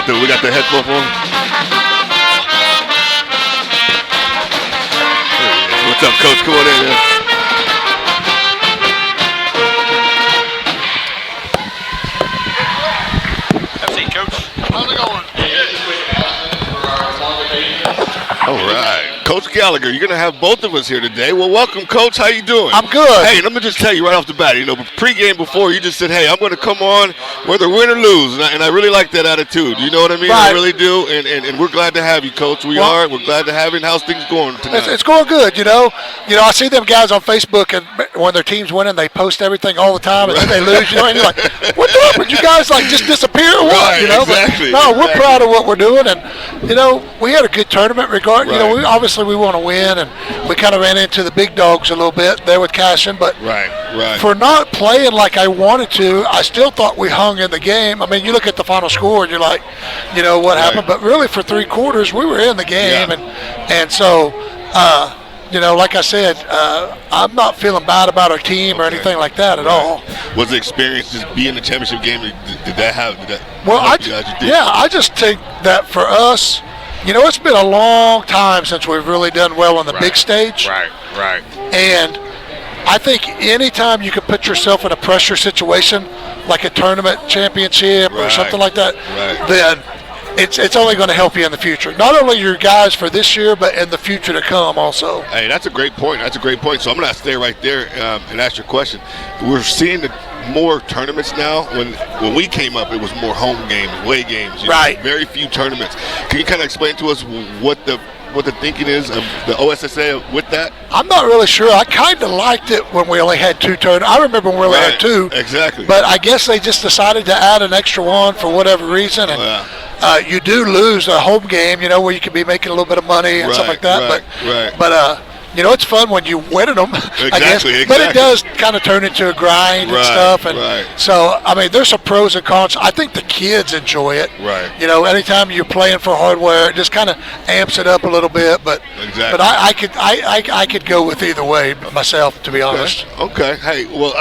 We got the headphone for him. What's up, Coach? Come on in, man. Have a seat, Coach. How's it going? All right. Coach Gallagher, you're going to have both of us here today. Well, welcome, Coach. How you doing? I'm good. Hey, let me just tell you right off the bat, pregame before, you just said, hey, I'm going to come on whether win or lose, and I really like that attitude. You know what I mean? Right. I really do, and we're glad to have you, Coach. We're glad to have you, and how's things going tonight? It's going good, I see them guys on Facebook, and when their team's winning, they post everything all the time, and then they lose, and you're like, what happened? You guys, just disappear or what? Right, exactly. But, we're proud of what we're doing, and, we had a good tournament regard. Right. We want to win, and we kind of ran into the big dogs a little bit there with Cashin, but right. for not playing like I wanted to, I still thought we hung in the game. I mean, you look at the final score, and you're like, what happened? But really, for 3 quarters, we were in the game, and so, like I said, I'm not feeling bad about our team or anything like that at all. Was the experience just being in the championship game? Did that help I just think that for us, it's been a long time since we've really done well on the big stage. Right. And I think anytime you can put yourself in a pressure situation, like a tournament championship or something like that, then it's only going to help you in the future. Not only your guys for this year, but in the future to come also. Hey, that's a great point. So I'm going to stay right there and ask your question. We're seeing more tournaments now. When we came up, it was more home games, away games. Very few tournaments. Can you kind of explain to us what the thinking is of the OSSA with that? I'm not really sure. I kind of liked it when we only had 2 tournaments. I remember when we only had 2. Exactly. But I guess they just decided to add an extra one for whatever reason. And you do lose a home game, where you could be making a little bit of money and stuff like that. But it's fun when you win them, I guess. But it does kind of turn into a grind and stuff. And so, I mean, there's some pros and cons. I think the kids enjoy it. Anytime you're playing for hardware, it just kind of amps it up a little bit. But I could go with either way myself, to be honest. Okay. Hey, well,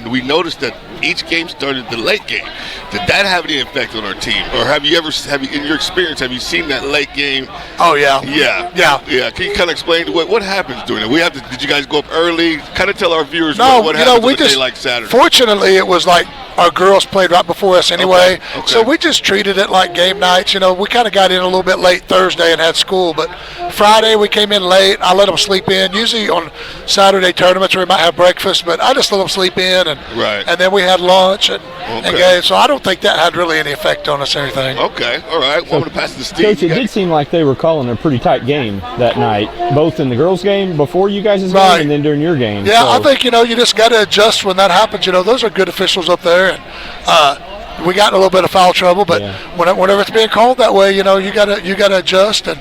we noticed that each game started the late game. Did that have any effect on our team, or have you in your experience, have you seen that late game? Oh yeah. Yeah. Can you kind of explain what happens during it? Did you guys go up early? Kind of tell our viewers what happens on a day like Saturday. Fortunately, it was like our girls played right before us anyway, so we just treated it like game nights. We kind of got in a little bit late Thursday and had school, but Friday we came in late. I let them sleep in. Usually on Saturday tournaments we might have breakfast, but I just let them sleep in, and then we had lunch and games. So I don't think that had really any effect on us or anything. Okay, all right. Well, I'm going to pass it to Steve. Coach, it did seem like they were calling a pretty tight game that night, both in the girls' game before you guys' game and then during your game. Yeah, I think you just got to adjust when that happens. Those are good officials up there, and we got in a little bit of foul trouble. But whenever it's being called that way, you got to adjust, and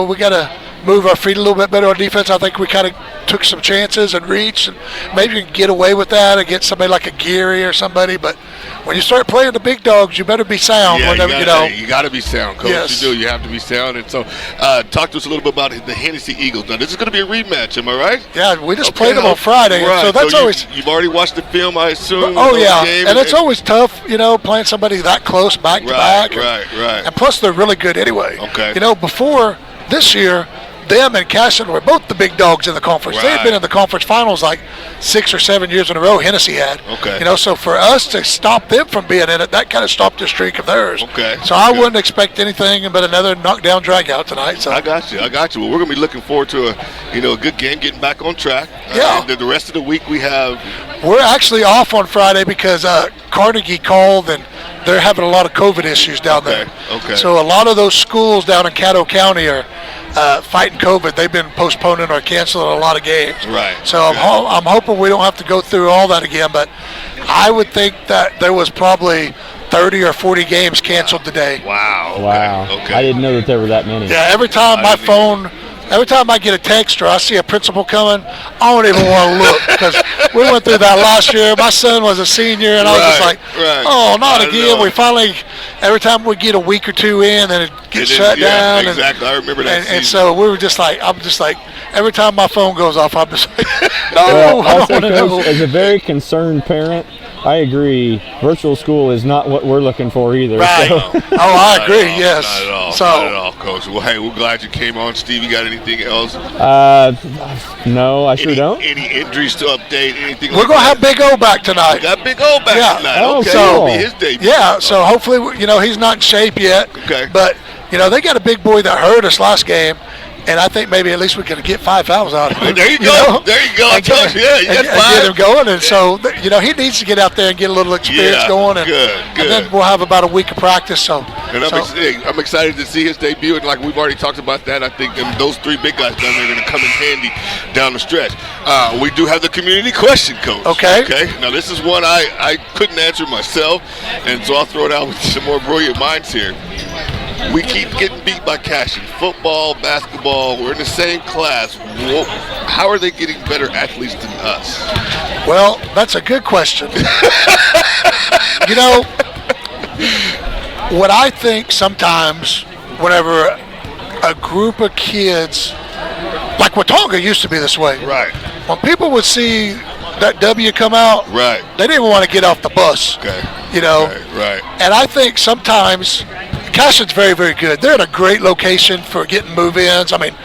we got to move our feet a little bit better on defense. I think we kind of took some chances and reached, and maybe you can get away with that against somebody like a Geary or somebody. But when you start playing the big dogs, you better be sound. You got to be sound, Coach. Yes. You do. You have to be sound. And so, talk to us a little bit about the Hennessey Eagles. Now, this is going to be a rematch. Am I right? Yeah, we just played them on Friday. Right. So that's always. You've already watched the film, I assume. Oh yeah, and it's always tough, playing somebody that close back to back. Right. And plus, they're really good anyway. Okay. Before this year, them and Cashin were both the big dogs in the conference. They had been in the conference finals like 6 or 7 years in a row. Hennessey had. Okay. So for us to stop them from being in it, that kind of stopped the streak of theirs. Okay. So I wouldn't expect anything but another knockdown drag out tonight. So I got you. Well, we're gonna be looking forward to a good game, getting back on track. Yeah. The rest of the week we're actually off on Friday because Carnegie called and they're having a lot of COVID issues down there. Okay. So a lot of those schools down in Caddo County are fighting COVID. They've been postponing or canceling a lot of games. Right. So I'm hoping we don't have to go through all that again. But I would think that there was probably 30 or 40 games canceled today. Wow. Okay. I didn't know that there were that many. Yeah. Every time I get a text or I see a principal coming, I don't even want to look because we went through that last year. My son was a senior, and I was just like, oh, not again. We finally, every time we get a week or two in, then it gets shut down. Exactly. I remember that. And so we were just like, I'm just like, every time my phone goes off, I'm just like, no, well, I don't want to Coach, know. as a very concerned parent, I agree. Virtual school is not what we're looking for either. Right. So. I agree, yes. Not at all. So, not at all, Coach. Well, hey, we're glad you came on. Steve, you got anything else? No, I sure don't. Any injuries to update? Anything we're going to have Big O back tonight. We got Big O back tonight. Oh, okay. so, It'll be his debut. Yeah, so hopefully, he's not in shape yet. Okay. But, they got a big boy that hurt us last game. And I think maybe at least we could get 5 fouls out of him. There you go. There you go. I told you. Yeah, you got 5. And get him going. And so, he needs to get out there and get a little experience going. And, good. And then we'll have about a week of practice. So, and I'm excited to see his debut. And like we've already talked about that, I think those 3 big guys down there are going to come in handy down the stretch. We do have the community question, Coach. Okay. Now, this is one I couldn't answer myself. And so I'll throw it out with some more brilliant minds here. We keep getting beat by Cash in football, basketball. We're in the same class. How are they getting better athletes than us? Well, that's a good question. What I think sometimes whenever a group of kids, like Watonga used to be this way. Right. When people would see that W come out, right, they didn't want to get off the bus. Okay. Right. And I think sometimes Cassion's very, very good. They're in a great location for getting move-ins. I mean,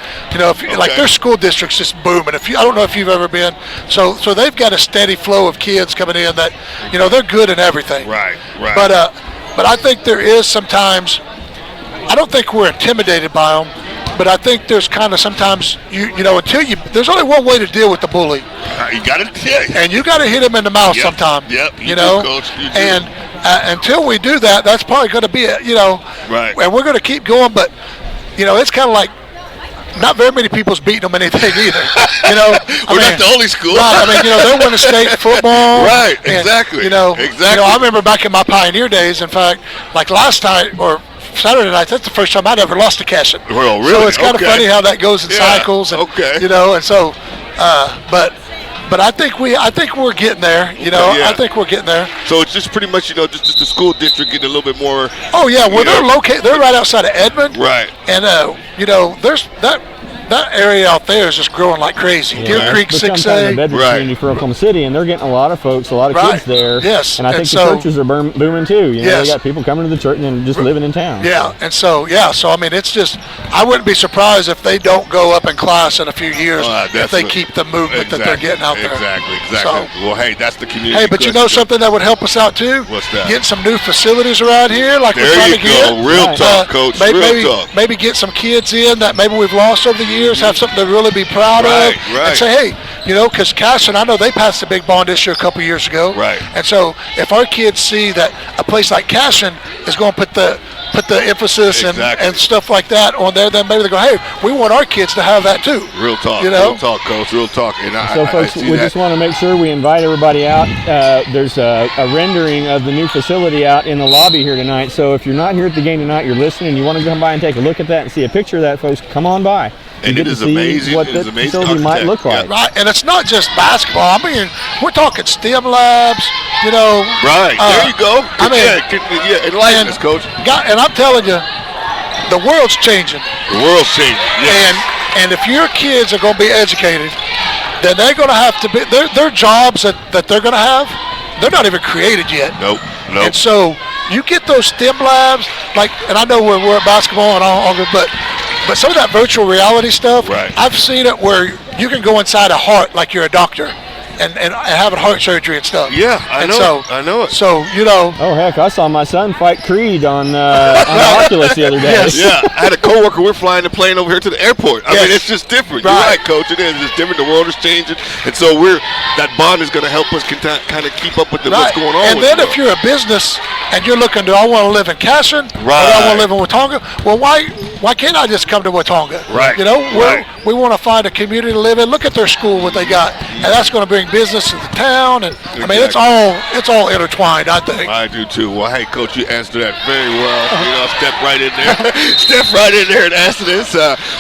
like their school district's just booming. I don't know if you've ever been. So they've got a steady flow of kids coming in that, they're good in everything. Right. But I think there is sometimes, I don't think we're intimidated by them. But I think there's kind of sometimes there's only one way to deal with the bully. You got to and you got to hit him in the mouth sometime. Yep. You do, Coach. You do. And until we do that, that's probably going to be it. Right. And we're going to keep going, but it's kind of like not very many people's beating them anything either. We're not the only school. Right. They're winning state football. Right. And, exactly. Exactly. I remember back in my Pioneer days. In fact, like last night or Saturday night, that's the first time I'd ever lost to Cashin. Well, really? So it's kind of funny how that goes in cycles. And, and so, but I think we're getting there. I think we're getting there. So it's just pretty much, just the school district getting a little bit more. Oh yeah, well they're located. They're right outside of Edmond. Right. And there's that area out there is just growing like crazy. Deer Creek 6A. Community for Oklahoma City, and they're getting a lot of folks, a lot of kids there. Yes. And I think the churches are booming too. They got people coming to the church and just living in town. Yeah. And so I mean, it's just, I wouldn't be surprised if they don't go up in class in a few years if they keep the movement that they're getting out there. Exactly. So, well, hey, that's the community. Hey, but something that would help us out too? What's that? Getting some new facilities around here, like we're trying to get. Real talk, Coach. Real talk. Maybe get some kids in that maybe we've lost over the years, have something to really be proud of, and say, hey, because Casson, I know they passed a big bond issue a couple years ago, right? And so if our kids see that a place like Casson is going to put the emphasis and stuff like that on there, then maybe they go, hey, we want our kids to have that too. Real talk, real talk, Coach, real talk. And so, folks, we just want to make sure we invite everybody out. There's a rendering of the new facility out in the lobby here tonight. So if you're not here at the game tonight, you're listening, you want to come by and take a look at that and see a picture of that, folks, come on by. And it is amazing. What the facility might look like. Yeah. Right, and it's not just basketball. I mean, we're talking STEM labs. Right. There you go. Enlighten us, Coach. And I'm telling you, the world's changing. The world's changing. Yes. And if your kids are going to be educated, then they're going to have to be. Their jobs that they're going to have, they're not even created yet. Nope. And so you get those STEM labs, and I know we're at basketball and all, but some of that virtual reality stuff, I've seen it where you can go inside a heart like you're a doctor and having heart surgery and stuff. Yeah, I know it. So, Oh, heck, I saw my son fight Creed on Oculus the other day. Yes. Yeah, I had a coworker, we're flying the plane over here to the airport. I mean, it's just different. You're right, Coach, it is. It's different. The world is changing. And so that bond is going to help us kind of keep up with what's going on. And then if you're a business and you're looking, do I want to live in Casson? Or do I want to live in Watonga? Well, why can't I just come to Watonga? Right. We want to find a community to live in. Look at their school, what they got. And that's going to bring business to the town. And I mean, it's all intertwined, I think. I do too. Well, hey, Coach, you answered that very well. Step right in there. Step right in there and answer this.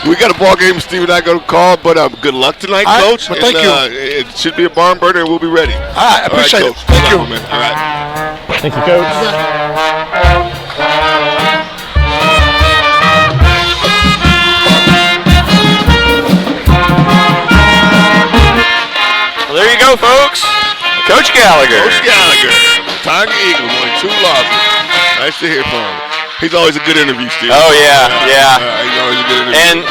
We got a ball game Steve and I going to call, but good luck tonight, Coach. Well, thank you. It should be a barn burner, and we'll be ready. All right, I appreciate it. Thank you. Man. All right. Thank you, Coach. Well, there you go, folks. Coach Gallagher. Watonga Eagles, only 2 losses. Nice to hear from him. He's always a good interview, Steve. Oh, yeah. He's always a good interview. And,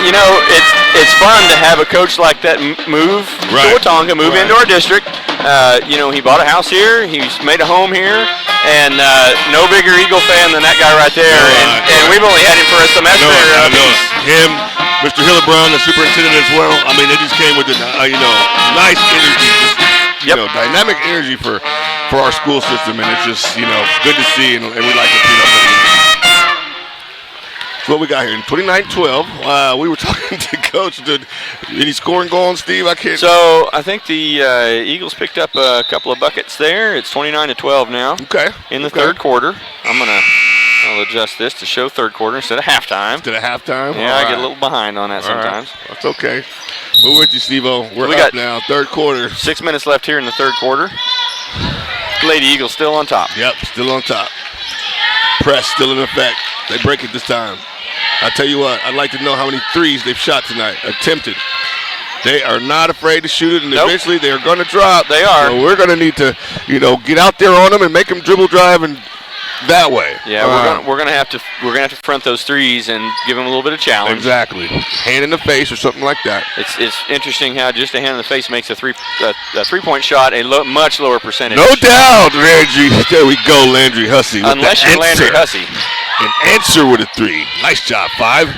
it's fun to have a coach like that move to Watonga, move into our district. He bought a house here. He's made a home here. And no bigger Eagle fan than that guy right there. And we've only had him for a semester. I know it. Him, Mr. Hillebrand, the superintendent as well. I mean, they just came with nice energy, dynamic energy for our school system, and it's just good to see, and we like to see that. So what we got here? 29-12. We were talking to Coach. Any scoring going, Steve? I can't. So I think the Eagles picked up a couple of buckets there. It's 29-12 now. Okay. In the third quarter. I'll adjust this to show third quarter instead of halftime. Yeah, I get a little behind on that sometimes. Right. That's okay. We're with you, Steve-O. We're up now, third quarter. 6 minutes left here in the third quarter. Lady Eagles still on top. Yep, still on top. Press still in effect. They break it this time. I tell you what, I'd like to know how many threes they've shot tonight, attempted. They are not afraid to shoot it, and eventually they are going to drop. They are. So we're going to need to, get out there on them and make them dribble drive and that way. Yeah, we're gonna have to front those threes and give them a little bit of challenge. Exactly, hand in the face or something like that. It's interesting how just a hand in the face makes a three-point shot a much lower percentage. No doubt, Landry. There we go, Landry Hussey. Unless you're Landry Hussey. An answer with a three. Nice job, 5.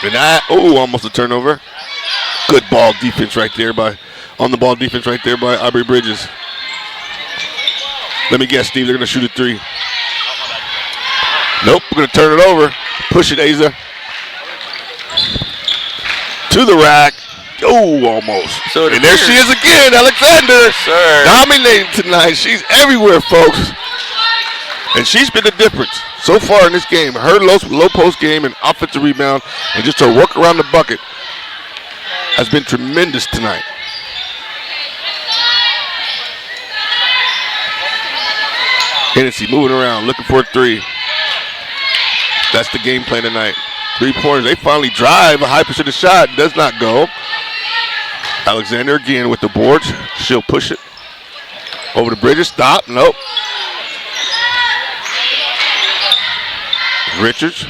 And almost a turnover. Good ball defense right there by Aubrey Bridges. Let me guess, Steve, they're going to shoot a 3. Nope, we're going to turn it over. Push it, Asa. To the rack. Oh, almost. And there she is again, Alexander. Yes, sir. Dominating tonight. She's everywhere, folks. And she's been the difference so far in this game. Her low post game and offensive rebound and just her work around the bucket has been tremendous tonight. Hennessey moving around, looking for a 3. That's the game plan tonight. 3-pointers. They finally drive. A high percentage shot. Does not go. Alexander again with the boards. She'll push it. Over to Bridges. Stop. Nope. Richards.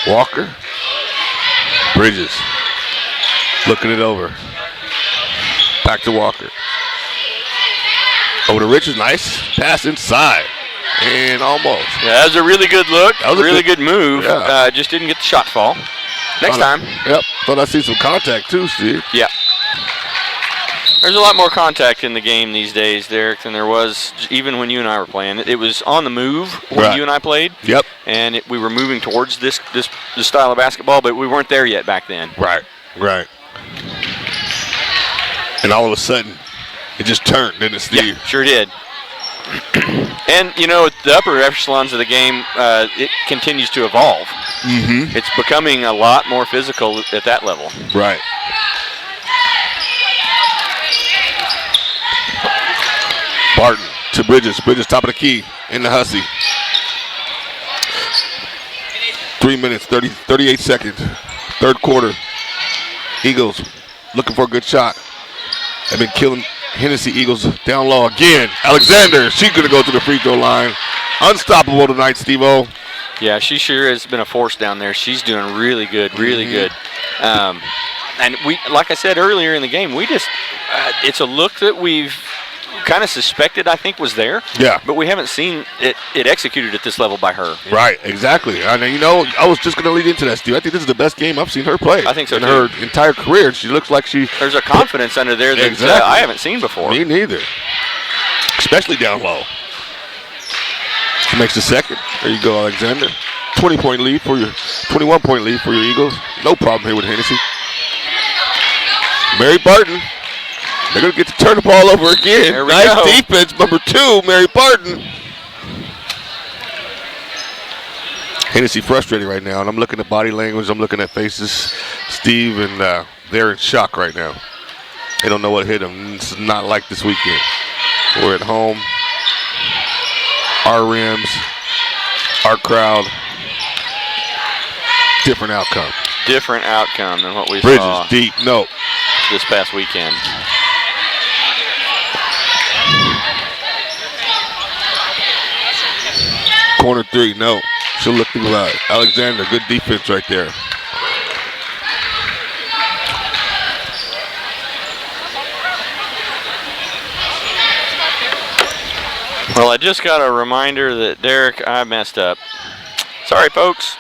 Walker. Bridges. Looking it over. Back to Walker. Over to Richards. Nice pass inside. And almost. Yeah, that was a really good look. That was a really good move. Yeah. Just didn't get the shot fall. Next time. Yep. Thought I see some contact too, Steve. Yeah. There's a lot more contact in the game these days, Derek, than there was even when you and I were playing. It was on the move when you and I played. Yep. And we were moving towards this style of basketball, but we weren't there yet back then. Right. And all of a sudden, it just turned, didn't it, Steve? Yeah, sure did. And, the upper echelons of the game, it continues to evolve. Mm-hmm. It's becoming a lot more physical at that level. Right. Barton to Bridges. Bridges, top of the key, in the Hussey. 3 minutes, 38 seconds. Third quarter. Eagles looking for a good shot. They've been killing Hennessey Eagles down low again. Alexander, she's going to go to the free throw line. Unstoppable tonight, Steve-O. Yeah, she sure has been a force down there. She's doing really good, good. And we, like I said earlier in the game, we just, it's a look that we've kind of suspected, I think, was there. Yeah. But we haven't seen it executed at this level by her. Right, exactly. I mean, I was just going to lead into that, Steve. I think this is the best game I've seen her play. I think so, in her entire career. She looks like there's a confidence under there that I haven't seen before. Me neither. Especially down low. She makes the second. There you go, Alexander. 21-point lead for your Eagles. No problem here with Hennessey. Mary Barton. They're going to get to turn the ball over again. Nice defense, number 2, Mary Barton. Hennessey frustrated right now, and I'm looking at body language. I'm looking at faces, Steve, and they're in shock right now. They don't know what hit them. This is not like this weekend. We're at home. Our rims, our crowd. Different outcome. Different outcome than what we saw. Bridges deep, no. This past weekend. Corner 3, no. She'll look through that. Alexander, good defense right there. Well, I just got a reminder that, Derek, I messed up. Sorry, folks.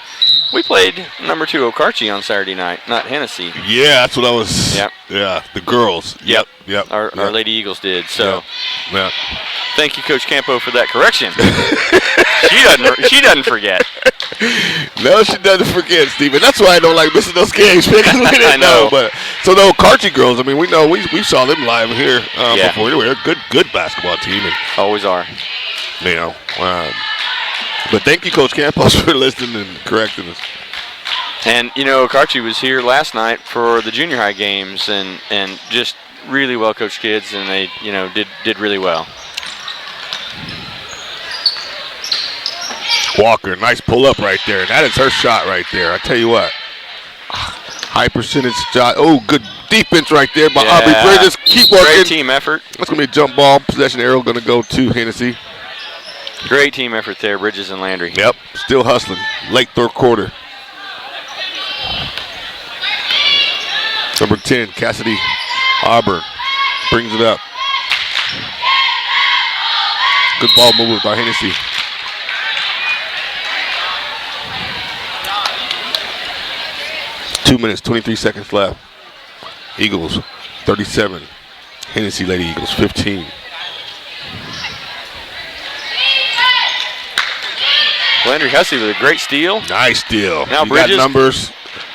We played number 2 Okarche on Saturday night, not Hennessey. Yeah, that's what I was. Yep. Yeah, the girls. Yep. Our Lady Eagles did. So, yeah. Thank you, Coach Campo, for that correction. She doesn't forget. No, she doesn't forget, Steven. That's why I don't like missing those games because we didn't I know. But so the Okarche girls, I mean, we know we saw them live here before. They were a good basketball team, and always are. You know. But thank you, Coach Campos, for listening and correcting us. And, Okarche was here last night for the junior high games and just really well-coached kids, and they, did really well. Walker, nice pull-up right there. That is her shot right there. I tell you what. High percentage shot. Oh, good defense right there by Aubrey Bridges. Keep working. Great team effort. That's going to be a jump ball. Possession arrow going to go to Hennessey. Great team effort there, Bridges and Landry. Yep, still hustling. Late third quarter. Number 10, Cassidy Auburn brings it up. Good ball movement by Hennessey. Two minutes, 23 seconds left. Eagles, 37. Hennessey Lady Eagles, 15. Landry Hussey with a great steal. Nice steal. Now you Bridges. got numbers.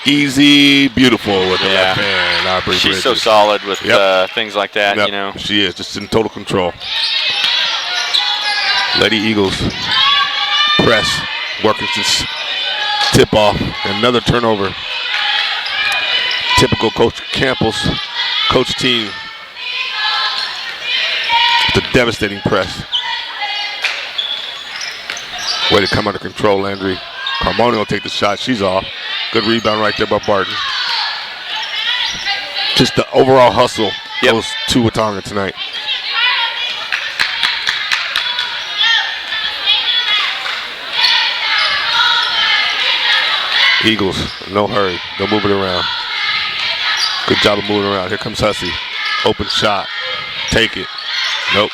Easy, beautiful with the left hand. Aubrey She's Bridges. so solid with things like that, She is, just in total control. Lady Eagles press. Workington's tip off. Another turnover. Typical Coach Campbell's coach team. The devastating press. Way to come under control, Landry. Carmona will take the shot. She's off. Good rebound right there by Barton. Just the overall hustle goes to Watonga tonight. Eagles, no hurry. They'll move it around. Good job of moving around. Here comes Hussey. Open shot. Take it. Nope.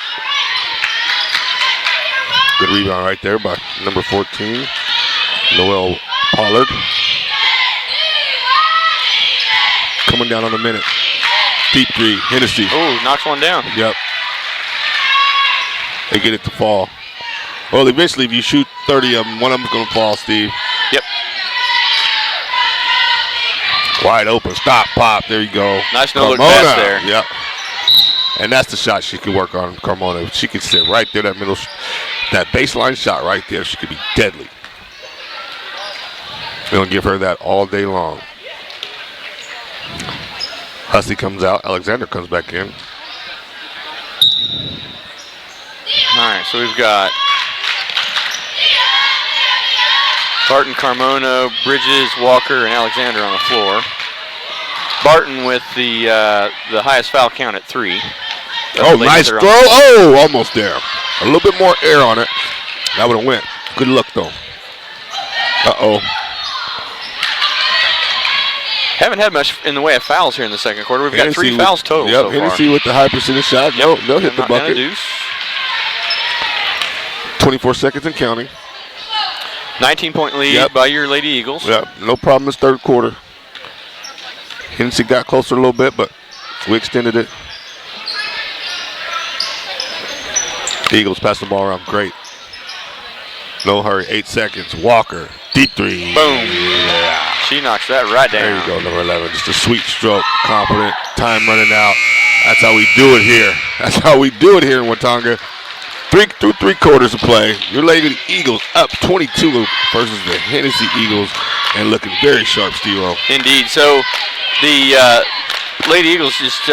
Good rebound right there by number 14, Noel Pollard. Coming down on the minute. Deep three, Hennessey. Oh, knocks one down. Yep. They get it to fall. Well, eventually, if you shoot 30 of them, one of them's going to fall, Steve. Yep. Wide open. Stop, pop. There you go. Nice no-look pass there. Yep. And that's the shot she could work on, Carmona. She could sit right there, that middle, that baseline shot right there. She could be deadly. We're going to give her that all day long. Hussey comes out. Alexander comes back in. All right, so we've got Barton, Carmona, Bridges, Walker, and Alexander on the floor. Barton with the highest foul count at 3. Oh, nice throw. Oh, almost there. A little bit more air on it. That would have went. Good luck, though. Uh-oh. Haven't had much in the way of fouls here in the second quarter. We've got 3 fouls total so far. Hennessey with the high percentage shot. Yep. They'll hit the bucket. 24 seconds and counting. 19-point lead by your Lady Eagles. Yep, no problem this third quarter. Hennessey got closer a little bit, but we extended it. The Eagles pass the ball around. Great. No hurry. 8 seconds. Walker. Deep three. Boom. Yeah. She knocks that right down. There you go, number 11. Just a sweet stroke. Confident. Time running out. That's how we do it here. That's how we do it here in Watonga. Through 3 quarters of play. Your Lady Eagles up 22 versus the Hennessey Eagles and looking very sharp, Steve-O. Indeed. So the Lady Eagles just,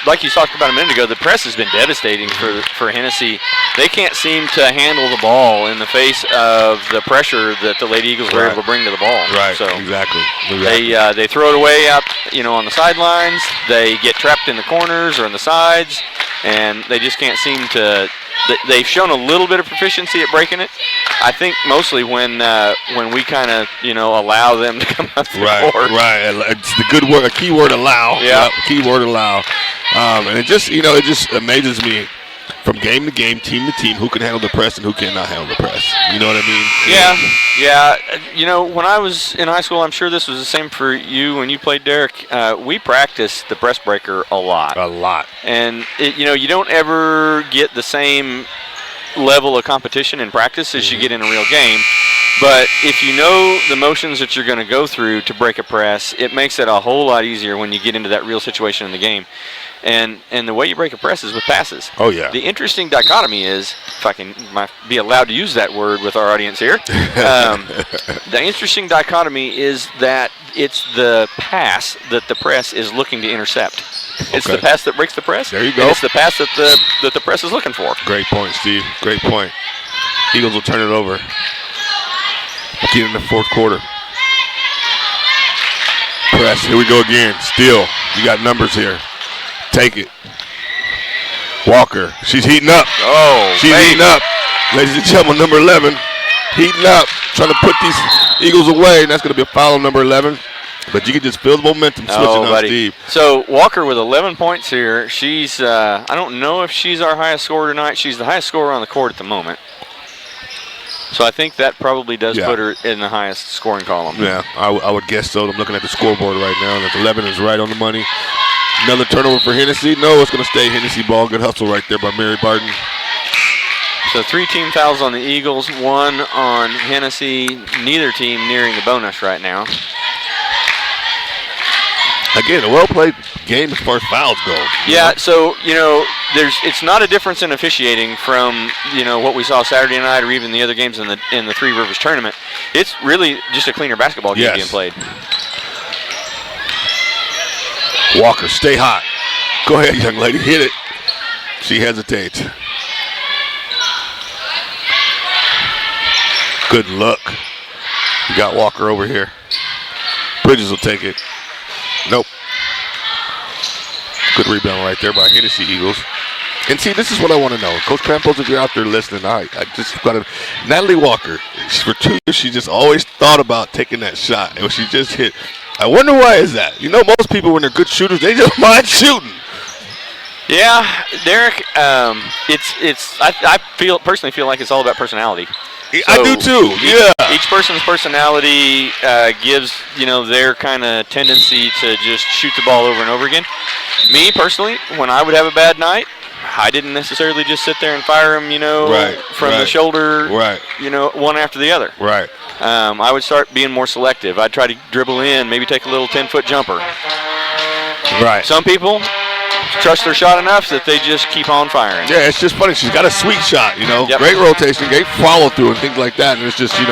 like you talked about a minute ago, the press has been devastating for Hennessey. They can't seem to handle the ball in the face of the pressure that the Lady Eagles were able to bring to the ball. Right, so exactly. They throw it away up, on the sidelines. They get trapped in the corners or in the sides, and they just can't seem to. They've shown a little bit of proficiency at breaking it. I think mostly when we kind of allow them to come up the court. Right. It's the good word, a key word, allow. Yeah. Key word, allow. And it just amazes me from game to game, team to team, who can handle the press and who cannot handle the press. You know what I mean? Yeah. You know, when I was in high school, I'm sure this was the same for you when you played, Derek. We practiced the press breaker a lot. And, you don't ever get the same level of competition in practice as you get in a real game. But if you know the motions that you're going to go through to break a press, it makes it a whole lot easier when you get into that real situation in the game. And the way you break a press is with passes. Oh, yeah. The interesting dichotomy is, if I can be allowed to use that word with our audience here, the interesting dichotomy is that it's the pass that the press is looking to intercept. It's the pass that breaks the press. There you go. And it's the pass that the press is looking for. Great point, Steve. Great point. Eagles will turn it over. Get in the fourth quarter. Press. Here we go again. Steal. You got numbers here. Take it. Walker. She's heating up. She's heating up. Ladies and gentlemen, number 11. Heating up. Trying to put these Eagles away. And that's going to be a foul on number 11. But you can just feel the momentum switching on Steve. So Walker with 11 points here. She's, I don't know if she's our highest scorer tonight. She's the highest scorer on the court at the moment. So I think that probably does put her in the highest scoring column. Yeah, I would guess so. I'm looking at the scoreboard right now, and 11 is right on the money. Another turnover for Hennessey. No, it's going to stay Hennessey ball. Good hustle right there by Mary Barton. So 3 team fouls on the Eagles, 1 on Hennessey. Neither team nearing the bonus right now. Again, a well-played game as far as fouls go. Yeah, so, it's not a difference in officiating from, what we saw Saturday night or even the other games in the Three Rivers tournament. It's really just a cleaner basketball game being played. Walker, stay hot. Go ahead, young lady, hit it. She hesitates. Good look. You got Walker over here. Bridges will take it. Nope. Good rebound right there by Hennessey Eagles. And see, this is what I want to know. Coach Campos, if you're out there listening, I just got to. Natalie Walker, for 2 years, she just always thought about taking that shot. And she just hit. I wonder why is that? Most people, when they're good shooters, they just mind shooting. Yeah, Derek, I personally feel like it's all about personality. So I do too. Each person's personality gives their kind of tendency to just shoot the ball over and over again. Me personally, when I would have a bad night, I didn't necessarily just sit there and fire them, from the shoulder, one after the other. Right. I would start being more selective. I'd try to dribble in, maybe take a little 10-foot jumper. Right. Some people trust their shot enough that they just keep on firing. Yeah, it's just funny. She's got a sweet shot, Yep. Great rotation, great follow through and things like that. And it's just, in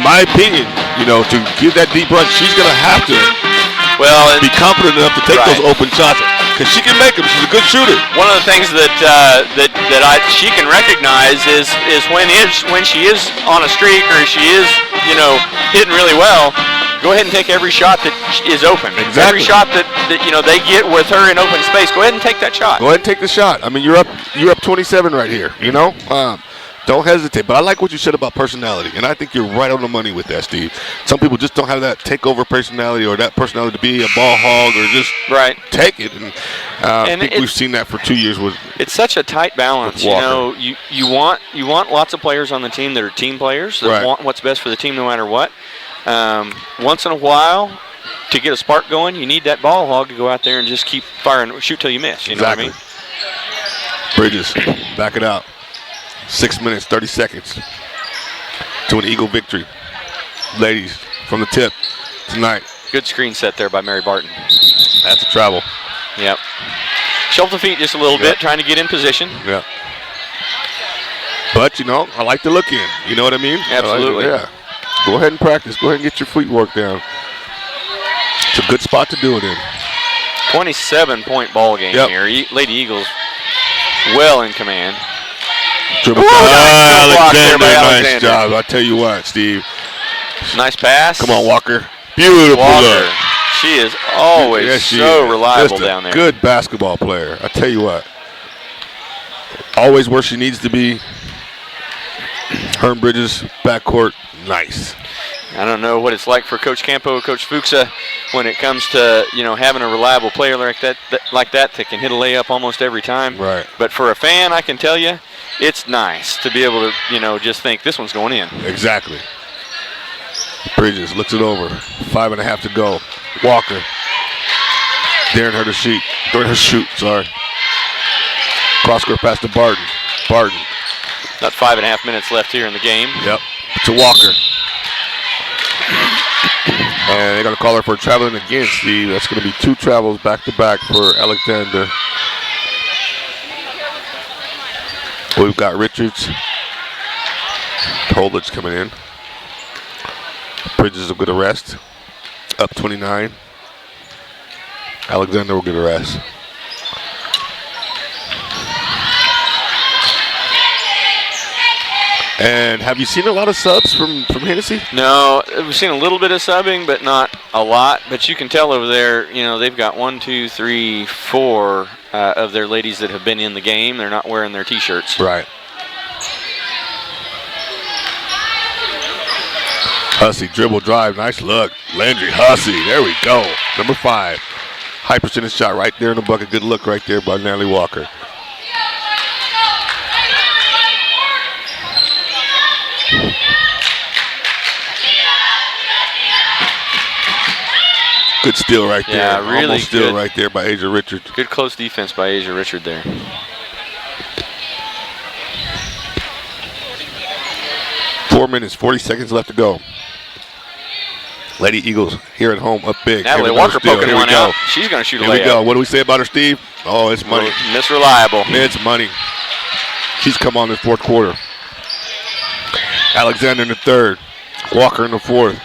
my opinion, to give that deep run, she's going to have to be confident enough to take those open shots because she can make them. She's a good shooter. One of the things that she can recognize is when she is on a streak or she is hitting really well. Go ahead and take every shot that is open. Exactly. Every shot that they get with her in open space. Go ahead and take that shot. Go ahead and take the shot. I mean, you're up 27 right here. Don't hesitate. But I like what you said about personality, and I think you're right on the money with that, Steve. Some people just don't have that takeover personality or that personality to be a ball hog or just take it. And I think we've seen that for 2 years. It's such a tight balance. You want lots of players on the team that are team players that want what's best for the team no matter what. Once in a while, to get a spark going, you need that ball hog to go out there and just keep firing, shoot till you miss. You know what I mean? Bridges, back it out. 6 minutes, 30 seconds to an Eagle victory. Ladies, from the tip tonight. Good screen set there by Mary Barton. That's a travel. Yep. Shoved the feet just a little bit, trying to get in position. Yeah. But, I like to look in. You know what I mean? Absolutely. Go ahead and practice. Go ahead and get your footwork down. It's a good spot to do it in. 27-point ball game here. Lady Eagles well in command. Dribble. Alexander, nice job. I'll tell you what, Steve. Nice pass. Come on, Walker. Beautiful look. She is always reliable down there. Good basketball player. I tell you what. Always where she needs to be. Herm Bridges, backcourt, nice. I don't know what it's like for Coach Campo, Coach Fuchsa, when it comes to having a reliable player like that that can hit a layup almost every time. Right. But for a fan, I can tell you, it's nice to be able to just think this one's going in. Exactly. Bridges looks it over. 5.5 to go. Walker. Daring her to shoot. Cross court pass to Barton. About 5.5 minutes left here in the game. Yep. To Walker. And they're going to call her for traveling again, Steve. That's going to be 2 travels back-to-back for Alexander. We've got Richards. Holdridge coming in. Bridges will get a rest. Up 29. Alexander will get a rest. And have you seen a lot of subs from Hennessey? No, we've seen a little bit of subbing, but not a lot. But you can tell over there, they've got 1, 2, 3, 4 of their ladies that have been in the game. They're not wearing their T-shirts. Right. Hussey, dribble drive, nice look. Landry Hussey, there we go. Number 5. High percentage shot right there in the bucket. Good look right there by Natalie Walker. Good steal right there. Yeah, really Almost steal good. right there by Asia Richard. Good close defense by Asia Richard there. Four minutes, 40 seconds left to go. Lady Eagles here at home up big. Natalie Walker poking one out. She's going to shoot a layup. Here we go. What do we say about her, Steve? Oh, it's money. Miss Reliable. It's money. She's come on in the fourth quarter. Alexander in the third. Walker in the fourth.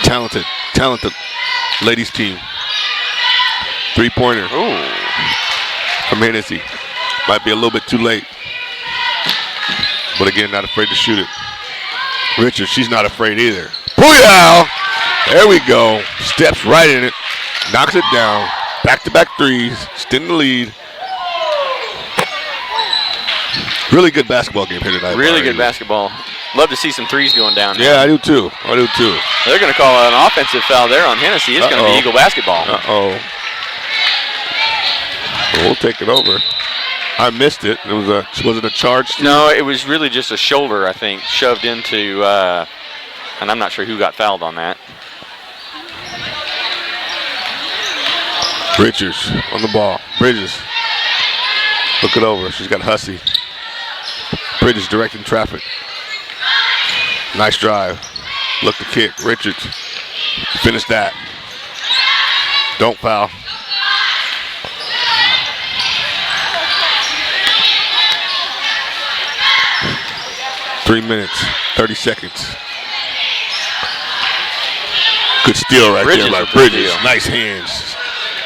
Talented ladies team. 3-pointer. Ooh. From Hennessey. Might be a little bit too late. But again, not afraid to shoot it. Richard, she's not afraid either. Booyah! There we go. Steps right in it. Knocks it down. Back-to-back threes. Extend the lead. Really good basketball game here tonight. Really good basketball. Love to see some threes going down. Yeah, I do too. They're going to call an offensive foul there on Hennessey. It's going to be Eagle basketball. Well, we'll take it over. I missed it. Was it a charge? Steve? No, it was really just a shoulder, I think, shoved into, and I'm not sure who got fouled on that. Richards on the ball. Bridges. Look it over. She's got Hussey. Bridges directing traffic. Nice drive. Look to kick. Richards. Finish that. Don't foul. Three minutes, 30 seconds. Good steal right there by Bridges. Nice hands.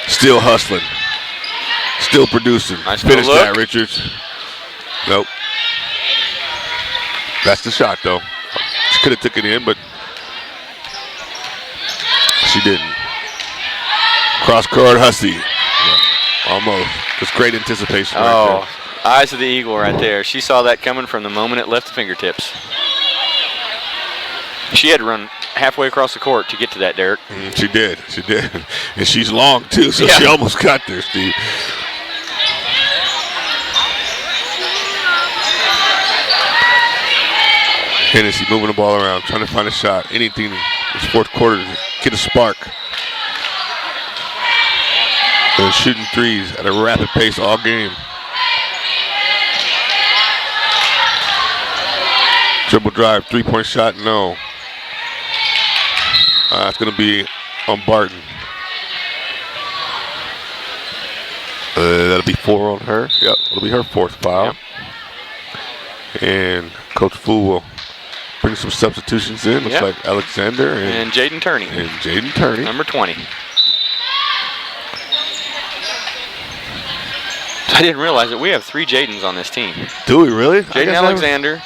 Still hustling. Still producing. Nice Finish look. that, Richards. Nope. That's the shot, though. She could have took it in, but she didn't. Cross court, Hussey. Yeah, almost. Just great anticipation right there. Eyes of the Eagle right there. She saw that coming from the moment it left the fingertips. She had to run halfway across the court to get to that, Derek. She did. And she's long, too, so she almost got there, Steve. Hennessey moving the ball around, trying to find a shot. Anything in this fourth quarter to get a spark. They're shooting threes at a rapid pace all game. Dribble drive, 3-point shot, no. It's going to be on Barton. That'll be 4 on her. Yep, it'll be her fourth foul. Yep. And Coach Fu will bring some substitutions in. Looks like Alexander and Jaden Turney. Number 20. I didn't realize that we have 3 Jadens on this team. Do we really? Jaden Alexander,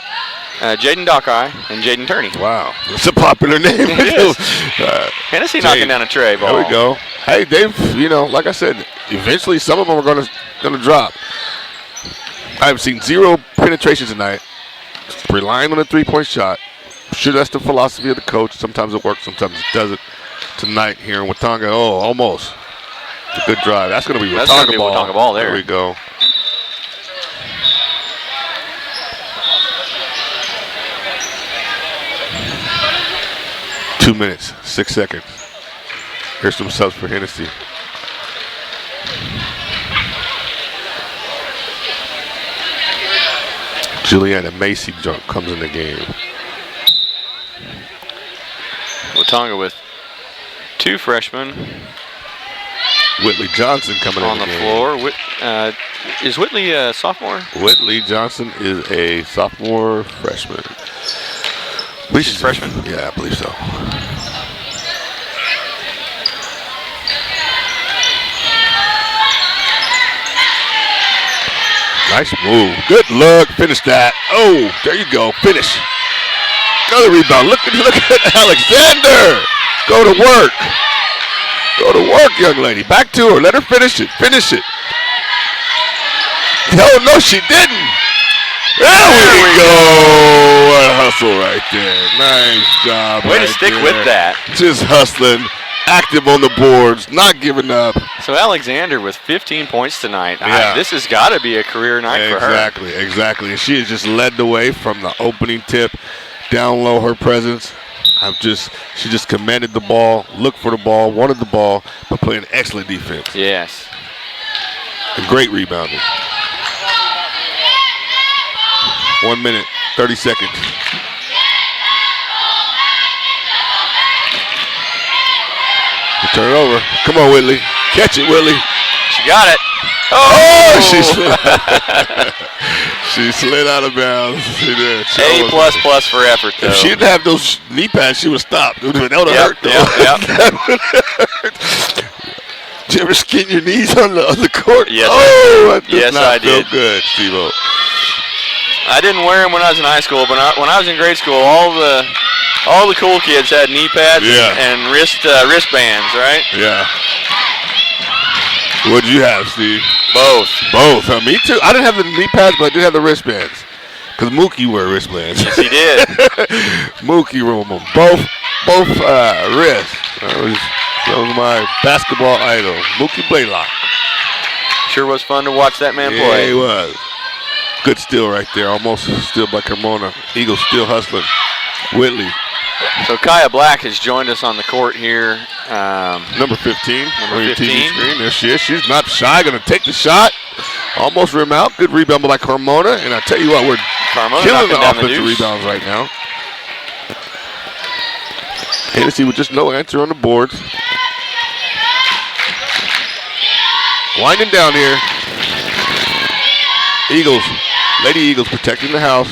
Jaden Dockeye, and Jaden Turney. Wow, that's a popular name. It is. Hennessey knocking down a tray ball. There we go. Hey, they've, like I said, eventually some of them are going to drop. I've seen 0 penetration tonight. Relying on a 3-point shot. sure that's the philosophy of the coach. Sometimes it works, sometimes it doesn't. Tonight here in Watonga, almost. It's a good drive. That's going to be Watonga ball. There we go. Two minutes, 6 seconds. Here's some subs for Hennessey. Juliana Macy comes in the game. Watonga with 2 freshmen. Whitley Johnson coming on in the floor. Is Whitley a sophomore? Whitley Johnson is a sophomore freshman. She's a freshman? Yeah, I believe so. Nice move. Good look. Finish that. Oh, there you go. Finish. Another rebound. Look at Alexander. Go to work. Go to work, young lady. Back to her. Let her finish it. Finish it. No, she didn't. There we go. What a hustle right there. Nice job. Way to stick with that. Just hustling. Active on the boards. Not giving up. So Alexander with 15 points tonight. Yeah. This has got to be a career night for her. Exactly. And she has just led the way from the opening tip. Down low, her presence. She just commanded the ball, looked for the ball, wanted the ball, but playing excellent defense. Yes. And great rebounding. 1 minute, 30 seconds. You turn it over. Come on, Whitley. Catch it, Whitley. She got it. Oh, she slid out of bounds. She did. A++ for effort, though. If she didn't have those knee pads, she would have stopped. That would have hurt, though. That would have hurt. Did you ever skin your knees on the court? Yes, that does yes, not I feel did. good, Steve-O. I didn't wear them when I was in high school, but when I was in grade school, all the cool kids had knee pads and wristbands, right? Yeah. What did you have, Steve? Both. Me too. I didn't have the knee pads, but I did have the wristbands. Because Mookie wore wristbands. Yes, he did. Mookie wore them. Both wrists. That was my basketball idol. Mookie Blaylock. Sure was fun to watch that man play. Yeah, he was. Good steal right there. Almost steal by Carmona. Eagles still hustling. Whitley. So Kaya Black has joined us on the court here. Number 15. Number on your 15. TV screen. There she is. She's not shy. Going to take the shot. Almost rim out. Good rebound by Carmona. And I tell you what, we're killing the offensive rebounds right now. Hennessey with just no answer on the boards. Winding down here. Eagles. Lady Eagles protecting the house.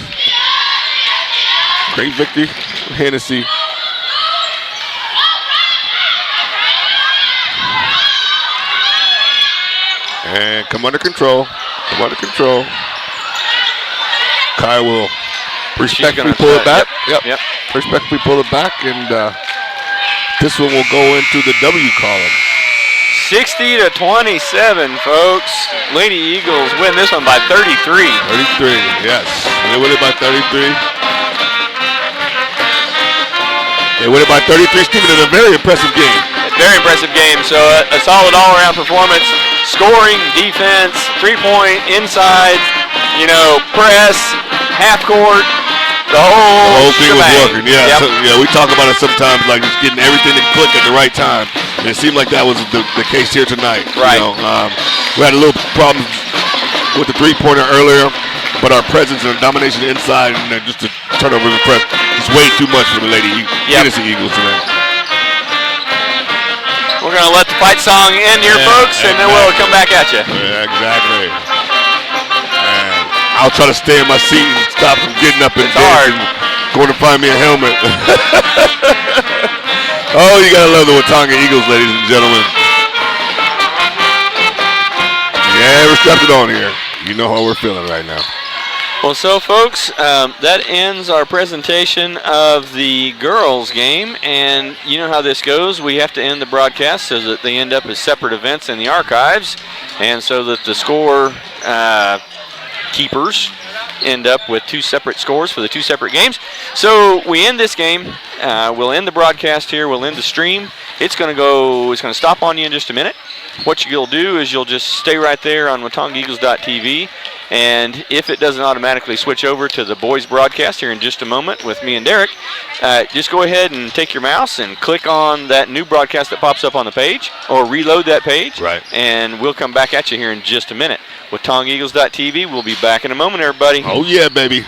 Great victory for Hennessey. And come under control. Kai will respectfully pull it back. Yep. Respectfully pull it back, and this one will go into the W column. 60-27, folks. Lady Eagles win this one by 33. 33, yes. They win it by 33. They win it by 33, Stephen, in a very impressive game. Very impressive game. So a solid all-around performance. Scoring, defense, three-point, inside, press, half court. The whole thing was working, yeah. Yep. So, we talk about it sometimes, like just getting everything to click at the right time. And it seemed like that was the case here tonight. Right. We had a little problem with the three-pointer earlier, but our presence and domination inside and just the turnovers and press is way too much for the Hennessey Eagles tonight. We're going to let the fight song end here, folks, and then we'll come back at you. Yeah, exactly. And I'll try to stay in my seat and stop from getting up and going to find me a helmet. Oh, you got to love the Watonga Eagles, ladies and gentlemen. Yeah, we're stepping on here. You know how we're feeling right now. Well, so folks, that ends our presentation of the girls' game, and you know how this goes. We have to end the broadcast so that they end up as separate events in the archives, and so that the score keepers end up with 2 separate scores for the 2 separate games. So we end this game. We'll end the broadcast here. We'll end the stream. It's going to stop on you in just a minute. What you'll do is you'll just stay right there on WatongaEagles.tv. And if it doesn't automatically switch over to the boys broadcast here in just a moment with me and Derek, just go ahead and take your mouse and click on that new broadcast that pops up on the page, or reload that page. Right. And we'll come back at you here in just a minute. WatongaEagles.tv, we'll be back in a moment, everybody. Oh, yeah, baby.